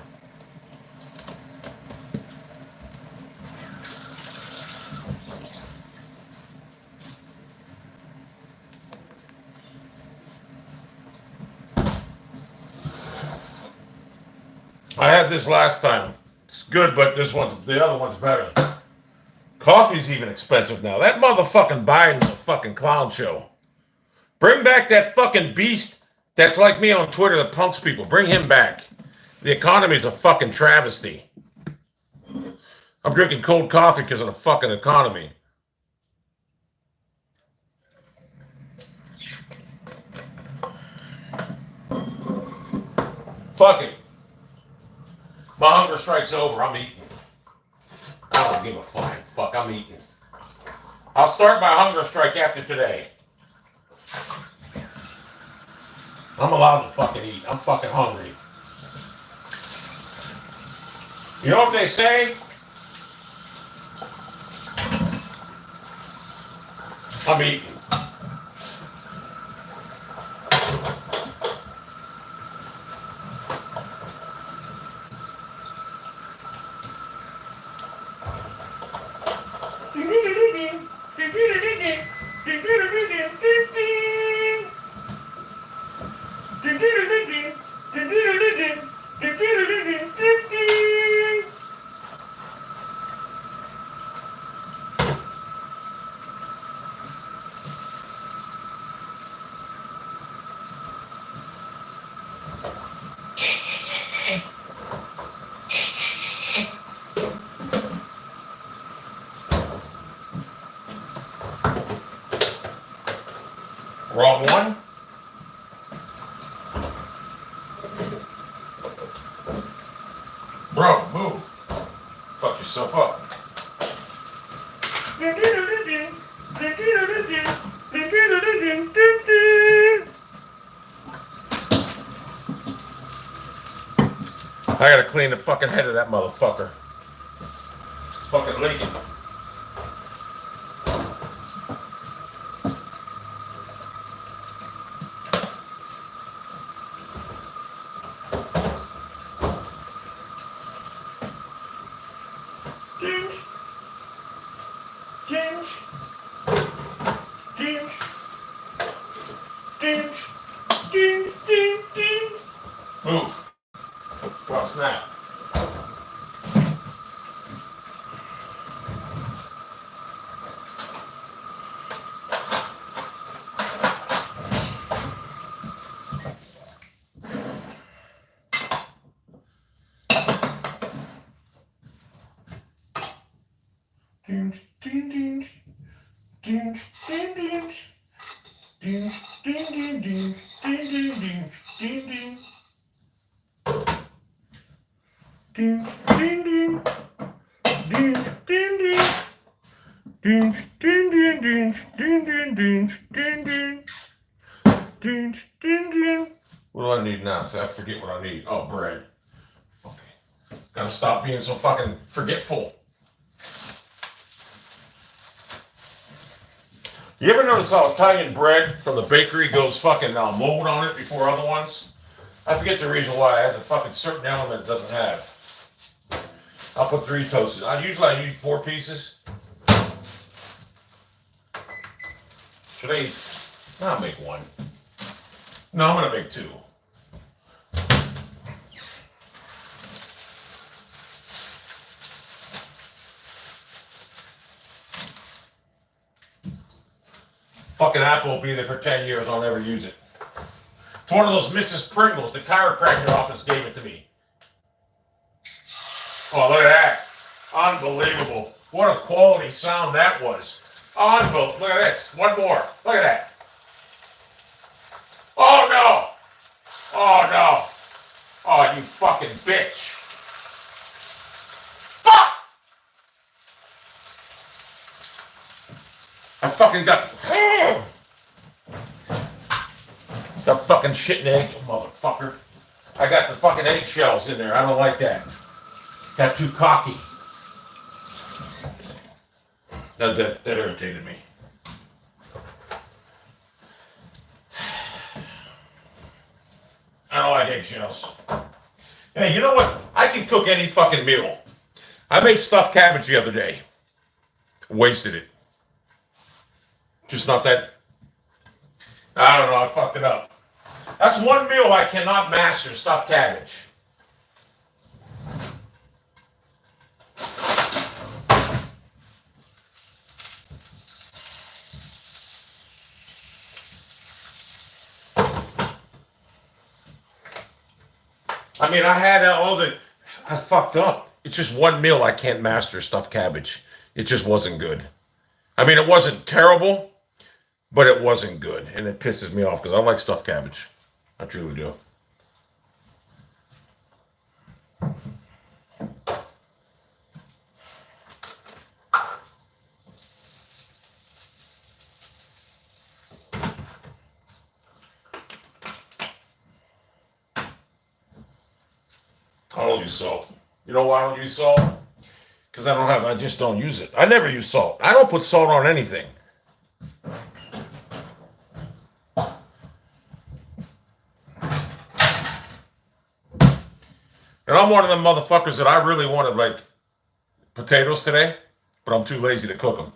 I had this last time. It's good, but the other one's better. Coffee's even expensive now. That motherfucking Biden's a fucking clown show. Bring back that fucking beast that's like me on Twitter that punks people. Bring him back. The economy is a fucking travesty. I'm drinking cold coffee because of the fucking economy. Fuck it. My hunger strike's over. I'm eating. I don't give a flying fuck. I'm eating. I'll start my hunger strike after today. I'm allowed to fucking eat. I'm fucking hungry. You know what they say? I'm eating. Wrong one? Bro, move. Fuck yourself up. I gotta clean the fucking head of that motherfucker. It's fucking leaking. Move. Well, snap. What do I need now? So I forget what I need. Oh, bread. Okay. Gotta stop being so fucking forgetful. You ever notice how Italian bread from the bakery goes fucking mold on it before other ones? I forget the reason why. It has a fucking certain element it doesn't have. I'll put 3 toasted. I usually use 4 pieces. Should I eat? No, I'll make 1. No, I'm gonna make 2. Fucking apple will be there for 10 years. I'll never use it. It's one of those Mrs. Pringles. The chiropractor office gave it to me. Oh, look at that. Unbelievable. What a quality sound that was. Unbelievable. Look at this. One more. Look at that. Oh, no. Oh, no. Oh, you fucking bitch. Fuck! I fucking got the fucking shit and egg, motherfucker. I got the fucking eggshells in there. I don't like that. Got too cocky. That irritated me. I don't like eggshells. Hey, you know what? I can cook any fucking meal. I made stuffed cabbage the other day. Wasted it. Just not that. I don't know. I fucked it up. That's one meal I cannot master, stuffed cabbage. I mean, I had all the. I fucked up. it's just one meal I can't master, stuffed cabbage. It just wasn't good. I mean, it wasn't terrible, but it wasn't good. And it pisses me off because I like stuffed cabbage. I truly do. I don't use salt. You know why I don't use salt? Because I just don't use it. I never use salt. I don't put salt on anything. And I'm one of them motherfuckers that I really wanted, like, potatoes today, but I'm too lazy to cook them.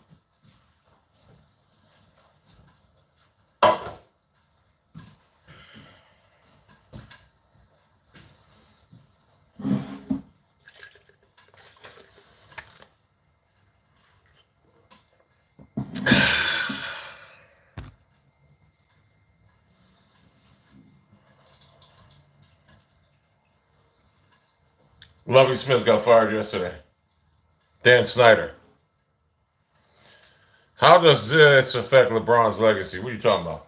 Lovie Smith got fired yesterday. Dan Snyder. How does this affect LeBron's legacy? What are you talking about?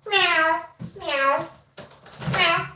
Meow, meow, meow.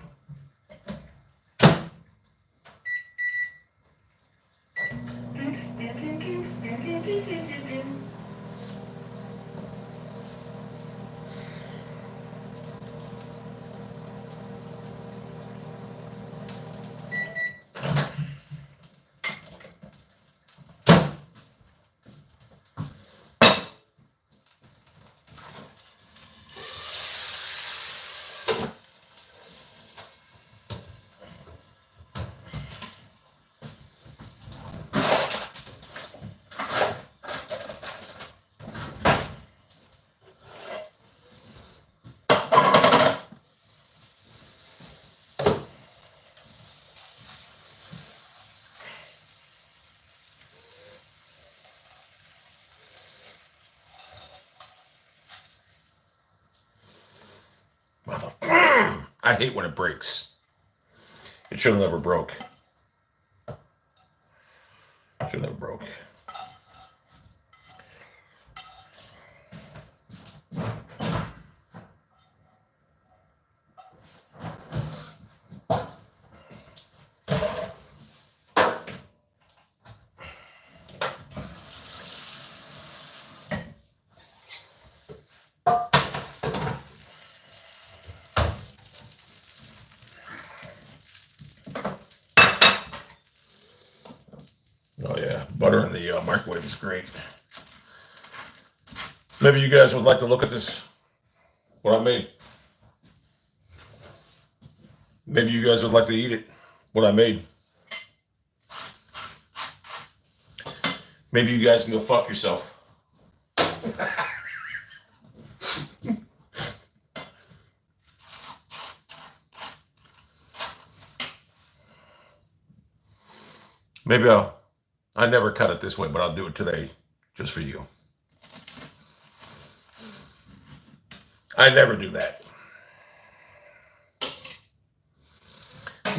I hate when it breaks. It should have never broke. Should have never broke. Oh yeah, butter in the microwave is great. Maybe you guys would like to look at this, what I made. Maybe you guys would like to eat it, what I made. Maybe you guys can go fuck yourself. Maybe I never cut it this way, but I'll do it today just for you. I never do that.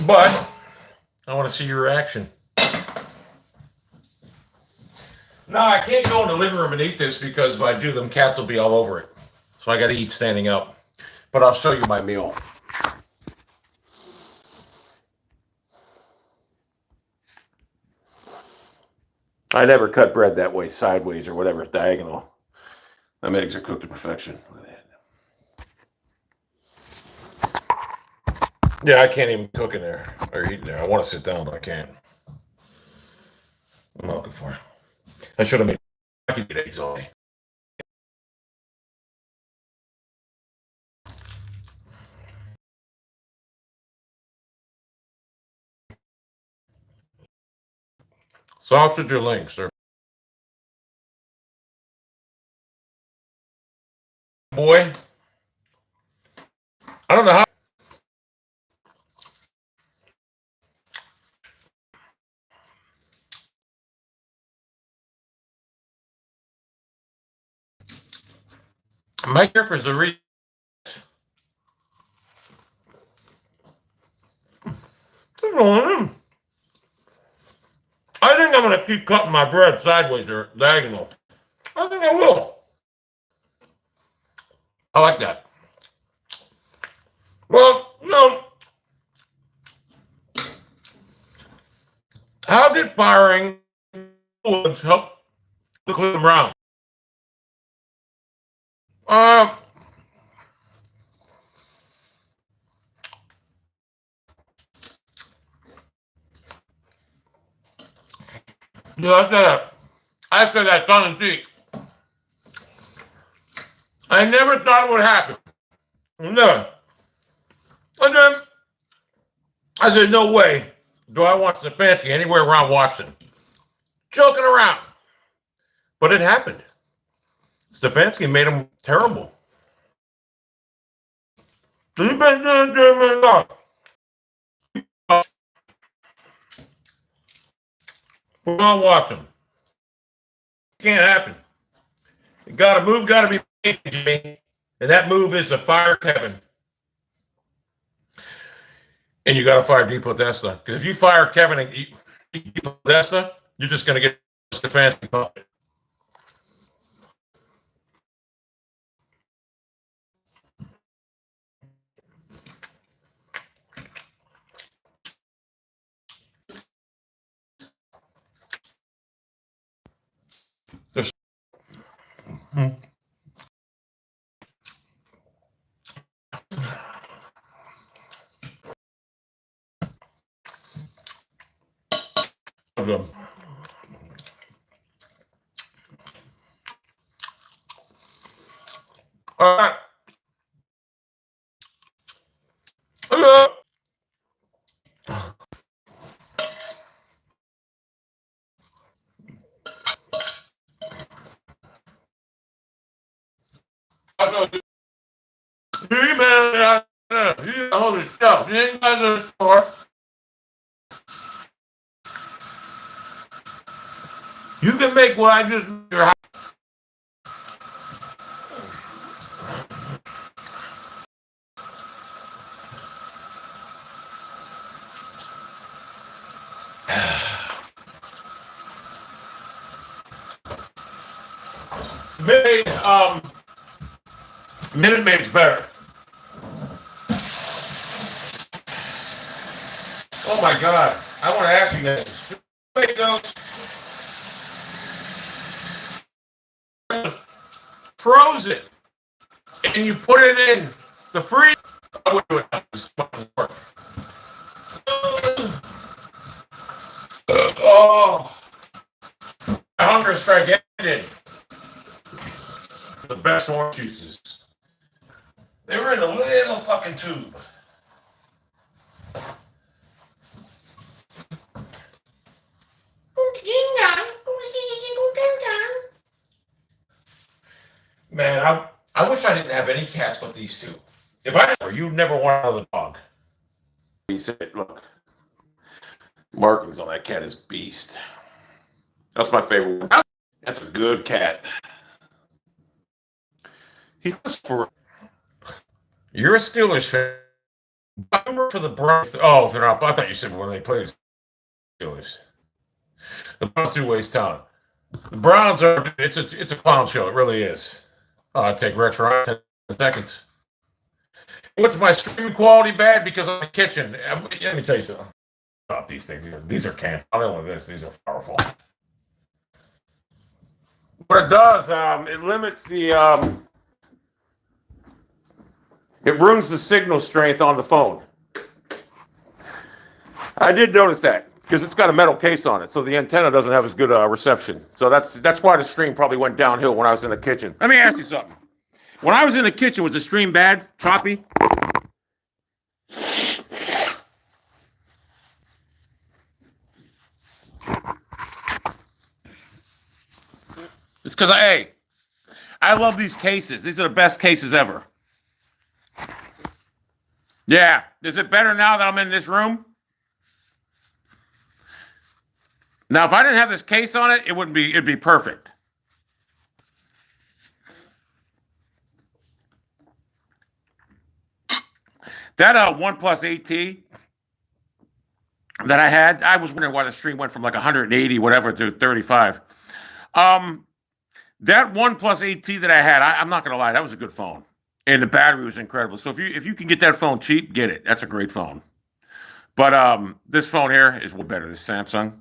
But I want to see your reaction. No, I can't go in the living room and eat this because if I do, them cats will be all over it. So I got to eat standing up. But I'll show you my meal. I never cut bread that way, sideways or whatever, diagonal. Them eggs are cooked to perfection. Look at that. Yeah, I can't even cook in there or eat in there. I want to sit down, but I can't. I'm not looking for it. I should have made. I could eat eggs only. Sausage or links, sir. Boy, I don't know how. Mike here for the reason. I think I'm going to keep cutting my bread sideways or diagonal. I think I will. I like that. Well, how did firing Woods help the Cleveland Browns? After that tongue in cheek, I never thought it would happen. No. And then I said, no way do I want Stefanski anywhere around Watson. Joking around. But it happened. Stefanski made him terrible. He's been doing that. We're going to watch him. It can't happen. Got to move, got to be made, Jimmy. And that move is to fire Kevin. And you got to fire Depodesta. Because if you fire Kevin and Depodesta, you're just going to get Stefanski puppet. Them. All right. Holy stuff. You ain't got the store. You can make what I just made your house. Minute Maid's better. Oh my God. I want to ask you guys. Froze it. And you put it in the freezer. I wouldn't do it. This much work. My hunger strike ended. The best orange juices. They were in a little fucking tube. Man, I wish I didn't have any cats but these two. If I did, you'd never want another dog. He said, look, markings on that cat is beast. That's my favorite one. That's a good cat. He's for. You're a Steelers fan. I'm for the Browns. Oh, they're not. I thought you said when they play the Steelers. The Browns do waste time. The Browns are. It's a clown show. It really is. I take Rex Ryan 10 seconds. What's my stream quality bad because of the kitchen? Let me tell you something. Stop these things. These are camp. I don't know this. These are powerful. What it does, it limits the. It ruins the signal strength on the phone. I did notice that because it's got a metal case on it, so the antenna doesn't have as good reception. So that's why the stream probably went downhill when I was in the kitchen. Let me ask you something. When I was in the kitchen, was the stream bad? Choppy? It's because I love these cases. These are the best cases ever. Yeah. Is it better now that I'm in this room? Now, if I didn't have this case on it, it'd be perfect. That OnePlus 8T, that I had. I was wondering why the stream went from like 180 whatever to 35. That OnePlus 8T that I had, I'm not gonna lie, that was a good phone, and the battery was incredible. So if you can get that phone cheap, get it. That's a great phone. But this phone here is way better. This Samsung.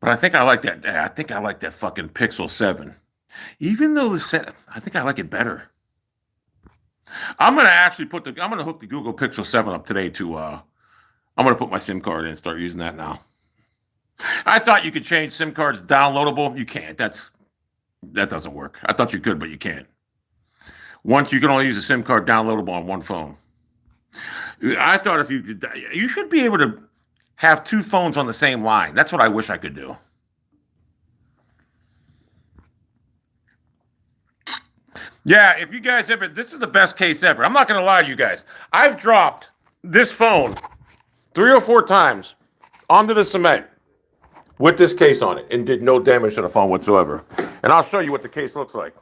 But I think I like that. I think I like that fucking Pixel 7. Even though I think I like it better. I'm gonna actually I'm gonna hook the Google Pixel 7 up today to. I'm gonna put my SIM card in and start using that now. I thought you could change SIM cards downloadable. You can't. That doesn't work. I thought you could, but you can't. Once you can only use a SIM card downloadable on one phone. I thought you should be able to have two phones on the same line. That's what I wish I could do. Yeah, if you guys ever, this is the best case ever. I'm not going to lie to you guys. I've dropped this phone 3 or 4 times onto the cement with this case on it and did no damage to the phone whatsoever. And I'll show you what the case looks like.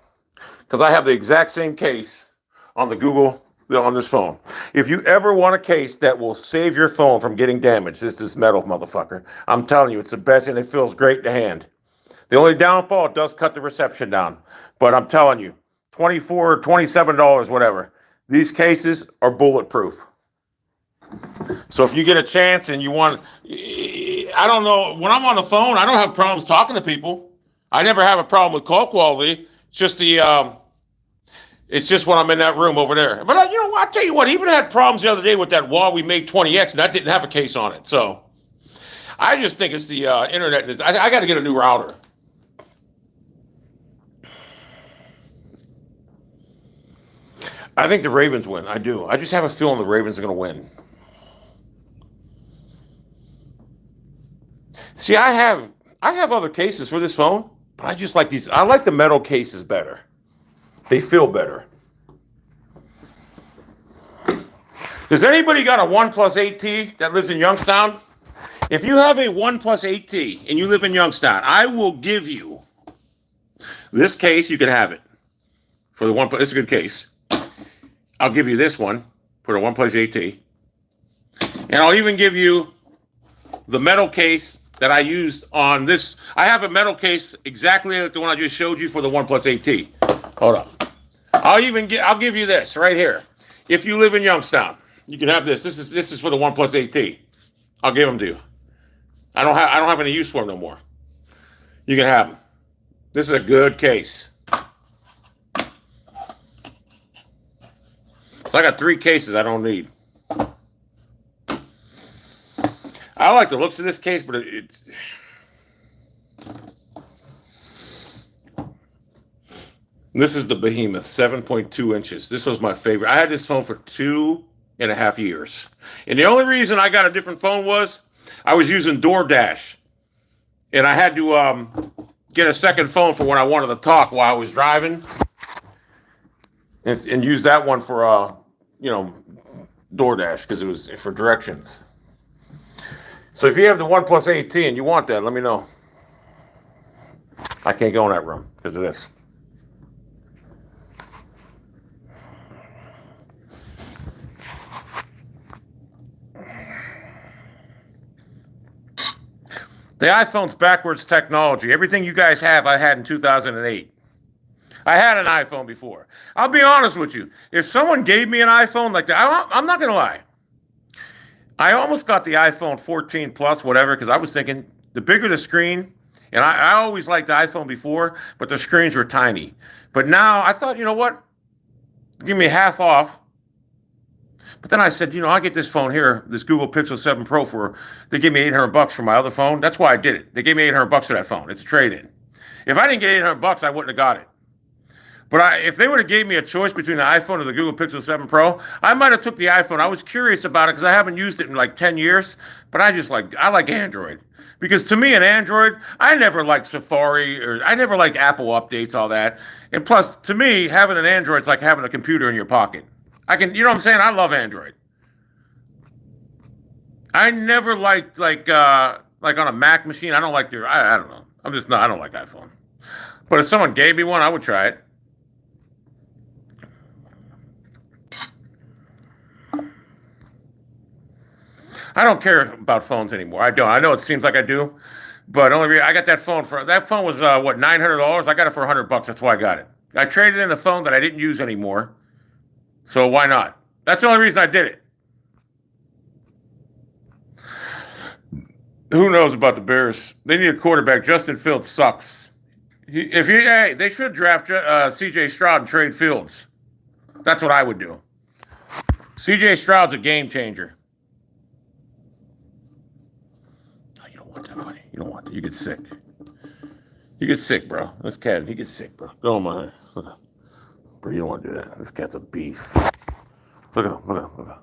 Because I have the exact same case on the Google, on this phone. If you ever want a case that will save your phone from getting damaged, it's this metal motherfucker. I'm telling you, it's the best and it feels great in the hand. The only downfall, it does cut the reception down. But I'm telling you, $24, $27, whatever. These cases are bulletproof. So if you get a chance and you want, I don't know, when I'm on the phone, I don't have problems talking to people. I never have a problem with call quality. It's just it's just when I'm in that room over there. But you know what? I'll tell you what, I even had problems the other day with that Huawei Mate 20X, and that didn't have a case on it. So I just think it's the internet. I got to get a new router. I think the Ravens win. I do. I just have a feeling the Ravens are going to win. See, I have other cases for this phone, but I just like these. I like the metal cases better. They feel better. Does anybody got a OnePlus 8T that lives in Youngstown? If you have a OnePlus 8T and you live in Youngstown, I will give you this case. You can have it for the OnePlus. It's a good case. I'll give you this one for the OnePlus 8T. And I'll even give you the metal case that I used on this. I have a metal case exactly like the one I just showed you for the OnePlus 8T. Hold up. I'll give you this right here. If you live in Youngstown, you can have this. This is for the OnePlus 8T. I'll give them to you. I don't have any use for them no more. You can have them. This is a good case. So I got 3 cases I don't need. I like the looks of this case, but this is the Behemoth, 7.2 inches. This was my favorite. I had this phone for 2.5 years. And the only reason I got a different phone was I was using DoorDash. And I had to get a second phone for when I wanted to talk while I was driving. And use that one for, DoorDash because it was for directions. So if you have the OnePlus 8T and you want that, let me know. I can't go in that room because of this. The iPhone's backwards technology. Everything you guys have, I had in 2008. I had an iPhone before. I'll be honest with you. If someone gave me an iPhone like that, I'm not going to lie. I almost got the iPhone 14 Plus, whatever, because I was thinking the bigger the screen, and I always liked the iPhone before, but the screens were tiny. But now I thought, you know what? Give me half off. But then I said, I'll get this phone here, this Google Pixel 7 Pro they gave me $800 for my other phone. That's why I did it. They gave me $800 for that phone. It's a trade-in. If I didn't get $800, I wouldn't have got it. But if they would have gave me a choice between the iPhone or the Google Pixel 7 Pro, I might have took the iPhone. I was curious about it because I haven't used it in like 10 years. But I like Android. Because to me, an Android, I never liked Safari or I never liked Apple updates, all that. And plus, to me, having an Android is like having a computer in your pocket. You know what I'm saying? I love Android. I never liked like on a Mac machine. I don't like I don't know. I don't like iPhone. But if someone gave me one, I would try it. I don't care about phones anymore. I don't. I know it seems like I do, but I got that phone was what, $900. I got it for $100. That's why I got it. I traded in the phone that I didn't use anymore, so why not? That's the only reason I did it. Who knows about the Bears? They need a quarterback. Justin Fields sucks. They should draft C.J. Stroud and trade Fields. That's what I would do. C.J. Stroud's a game changer. No, you don't want that, buddy. You don't want that. You get sick. You get sick, bro. This cat, he gets sick, bro. Go on my. Bro, you don't want to do that. This cat's a beast. Look at him. Look at him. Look at him.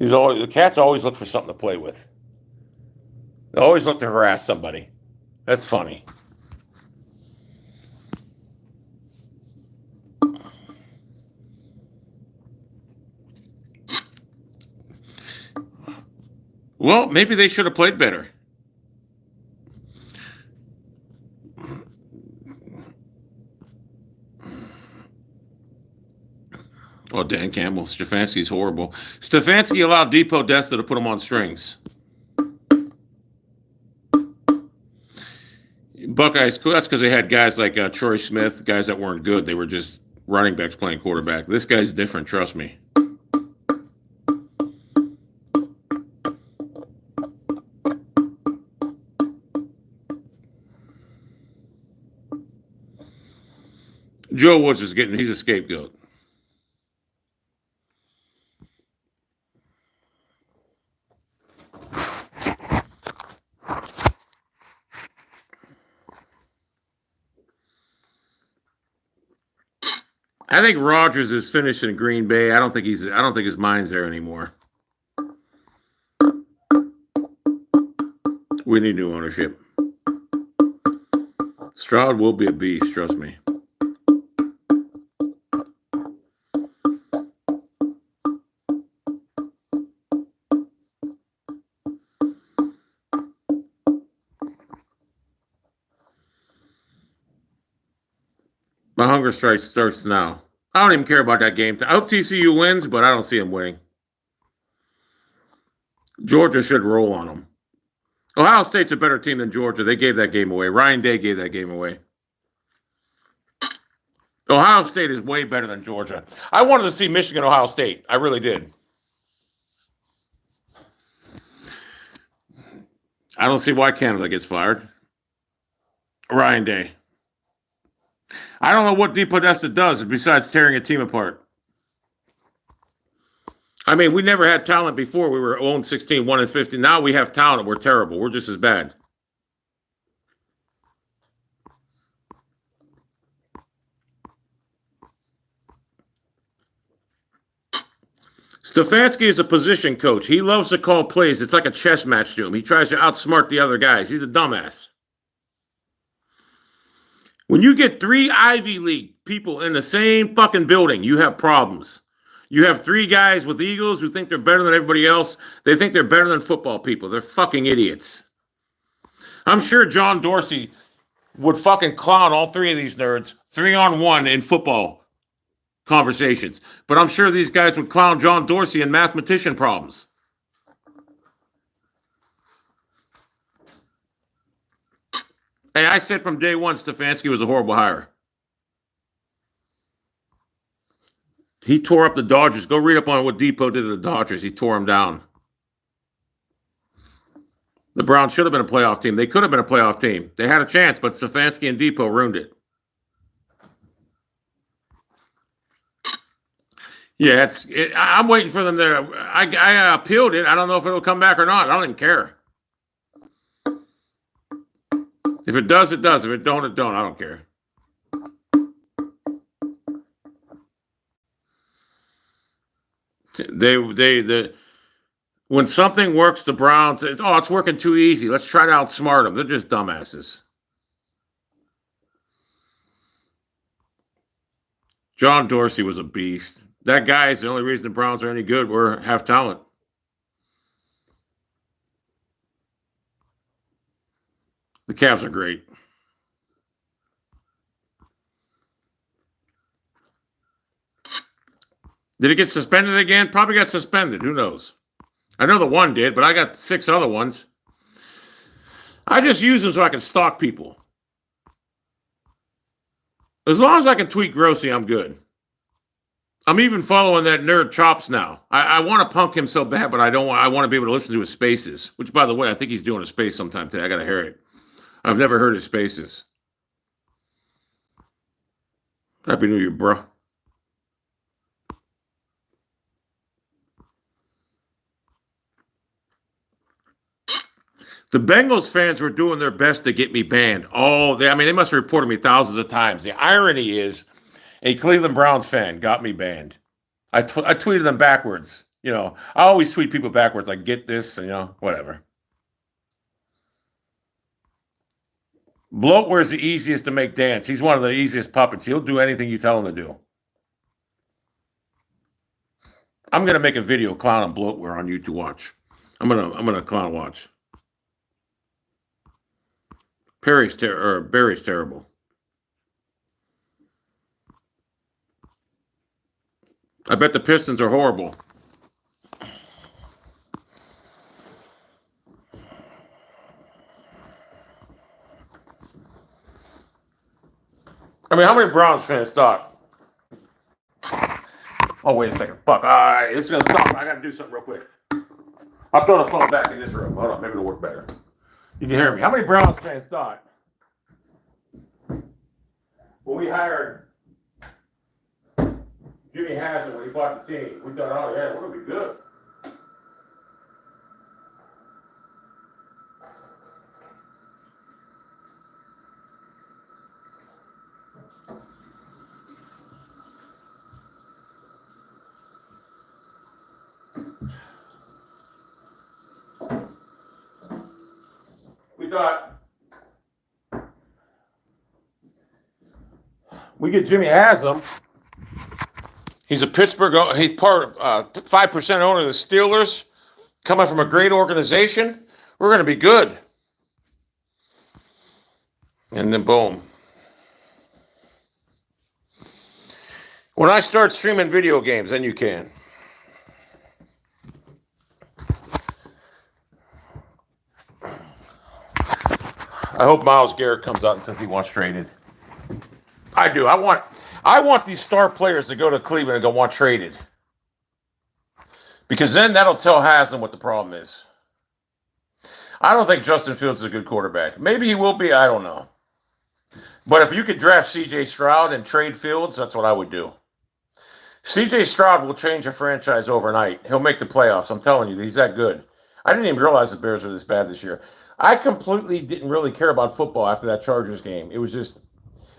The cats always look for something to play with. They always look to harass somebody. That's funny. Well, maybe they should have played better. Oh, Dan Campbell. Stefanski's horrible. Stefanski allowed Depodesta to put him on strings. Buckeyes, that's because they had guys like Troy Smith, guys that weren't good. They were just running backs playing quarterback. This guy's different, trust me. Joe Woods he's a scapegoat. I think Rodgers is finished in Green Bay. I don't think his mind's there anymore. We need new ownership. Stroud will be a beast, trust me. My hunger strike starts now. I don't even care about that game. I hope TCU wins, but I don't see them winning. Georgia should roll on them. Ohio State's a better team than Georgia. They gave that game away. Ryan Day gave that game away. Ohio State is way better than Georgia. I wanted to see Michigan, Ohio State. I really did. I don't see why Canada gets fired. Ryan Day. I don't know what Depodesta does besides tearing a team apart. I mean, we never had talent before. We were 0-16, 1-50. Now we have talent. We're terrible. We're just as bad. Stefanski is a position coach. He loves to call plays. It's like a chess match to him. He tries to outsmart the other guys. He's a dumbass. When you get 3 Ivy League people in the same fucking building, you have problems. You have 3 guys with Eagles who think they're better than everybody else. They think they're better than football people. They're fucking idiots. I'm sure John Dorsey would fucking clown all 3 of these nerds 3-on-1 in football conversations. But I'm sure these guys would clown John Dorsey in mathematician problems. Hey, I said from day one Stefanski was a horrible hire. He tore up the Dodgers. Go read up on what Depo did to the Dodgers. He tore them down. The Browns should have been a playoff team. They could have been a playoff team. They had a chance, but Stefanski and Depo ruined it. Yeah, I'm waiting for them there. I appealed it. I don't know if it'll come back or not. I don't even care. If it does, it does. If it don't, it don't. I don't care. When something works, the Browns, it's working too easy. Let's try to outsmart them. They're just dumbasses. John Dorsey was a beast. That guy is the only reason the Browns are any good. We're have talent. The Cavs are great. Did he get suspended again? Probably got suspended. Who knows? I know the one did, but I got 6 other ones. I just use them so I can stalk people. As long as I can tweet grossly, I'm good. I'm even following that nerd Chops now. I want to punk him so bad, but I don't want. I want to be able to listen to his spaces. Which, by the way, I think he's doing a space sometime today. I gotta hear it. I've never heard his spaces. Happy New Year, bro. The Bengals fans were doing their best to get me banned. They must have reported me thousands of times. The irony is, a Cleveland Browns fan got me banned. I tweeted them backwards. You know, I always tweet people backwards. Like, get this, and, whatever. Bloatware's the easiest to make dance. He's one of the easiest puppets. He'll do anything you tell him to do. I'm gonna make a video clowning Bloatware on YouTube. Watch. I'm gonna clown watch. Barry's terrible. I bet the Pistons are horrible. I mean, how many Browns fans thought? Oh, wait a second. Fuck. All right, it's going to stop. I got to do something real quick. I'll throw the phone back in this room. Hold on. Maybe it'll work better. You can hear me. How many Browns fans thought when we hired Jimmy Haslam when he bought the team, we thought, oh, yeah, we're going to be good. We thought we get Jimmy Haslam. He's a Pittsburgh. He's part 5% owner of the Steelers, coming from a great organization. We're going to be good. And then boom. When I start streaming video games, then you can. I hope Myles Garrett comes out and says he wants traded. I do. I want these star players to go to Cleveland and go want traded. Because then that'll tell Haslam what the problem is. I don't think Justin Fields is a good quarterback. Maybe he will be. I don't know. But if you could draft C.J. Stroud and trade Fields, that's what I would do. C.J. Stroud will change a franchise overnight. He'll make the playoffs. I'm telling you, he's that good. I didn't even realize the Bears were this bad this year. I completely didn't really care about football after that Chargers game. It was just,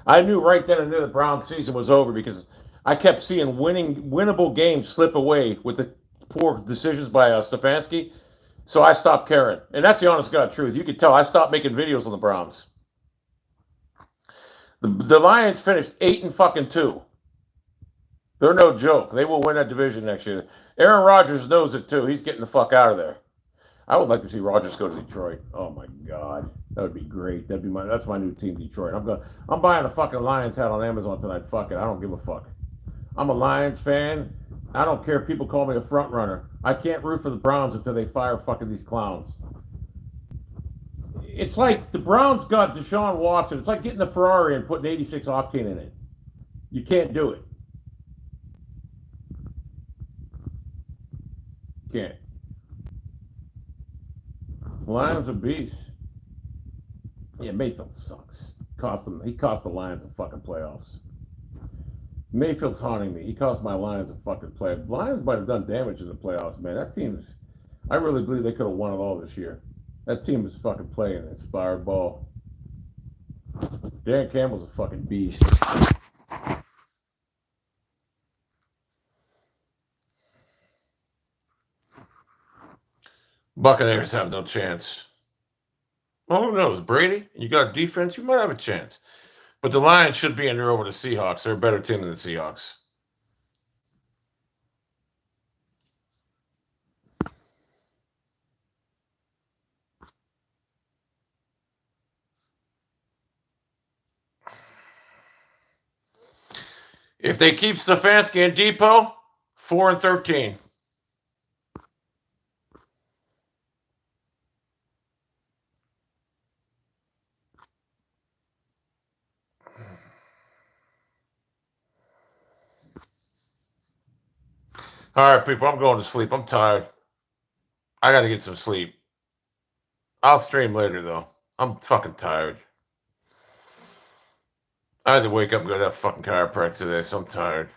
I knew right then and there the Browns season was over because I kept seeing winnable games slip away with the poor decisions by Stefanski. So I stopped caring. And that's the honest God truth. You could tell I stopped making videos on the Browns. The Lions finished 8-2. They're no joke. They will win that division next year. Aaron Rodgers knows it too. He's getting the fuck out of there. I would like to see Rodgers go to Detroit. Oh my God, that would be great. That's my new team, Detroit. I'm buying a fucking Lions hat on Amazon tonight. Fuck it, I don't give a fuck. I'm a Lions fan. I don't care if people call me a front runner. I can't root for the Browns until they fire fucking these clowns. It's like the Browns got Deshaun Watson. It's like getting a Ferrari and putting 86 octane in it. You can't do it. Can't. Lions are beasts. Yeah, Mayfield sucks. He cost the Lions a fucking playoffs. Mayfield's haunting me. He cost my Lions a fucking playoffs. The Lions might have done damage in the playoffs, man. That team is, I really believe they could have won it all this year. That team is fucking playing inspired ball. Dan Campbell's a fucking beast. Buccaneers have no chance. Well, who knows? Brady, you got defense, you might have a chance. But the Lions should be in there over the Seahawks. They're a better team than the Seahawks. If they keep Stefanski and Depo, 4-13. All right, people, I'm going to sleep. I'm tired. I got to get some sleep. I'll stream later, though. I'm fucking tired. I had to wake up and go to that fucking chiropractor today, so I'm tired.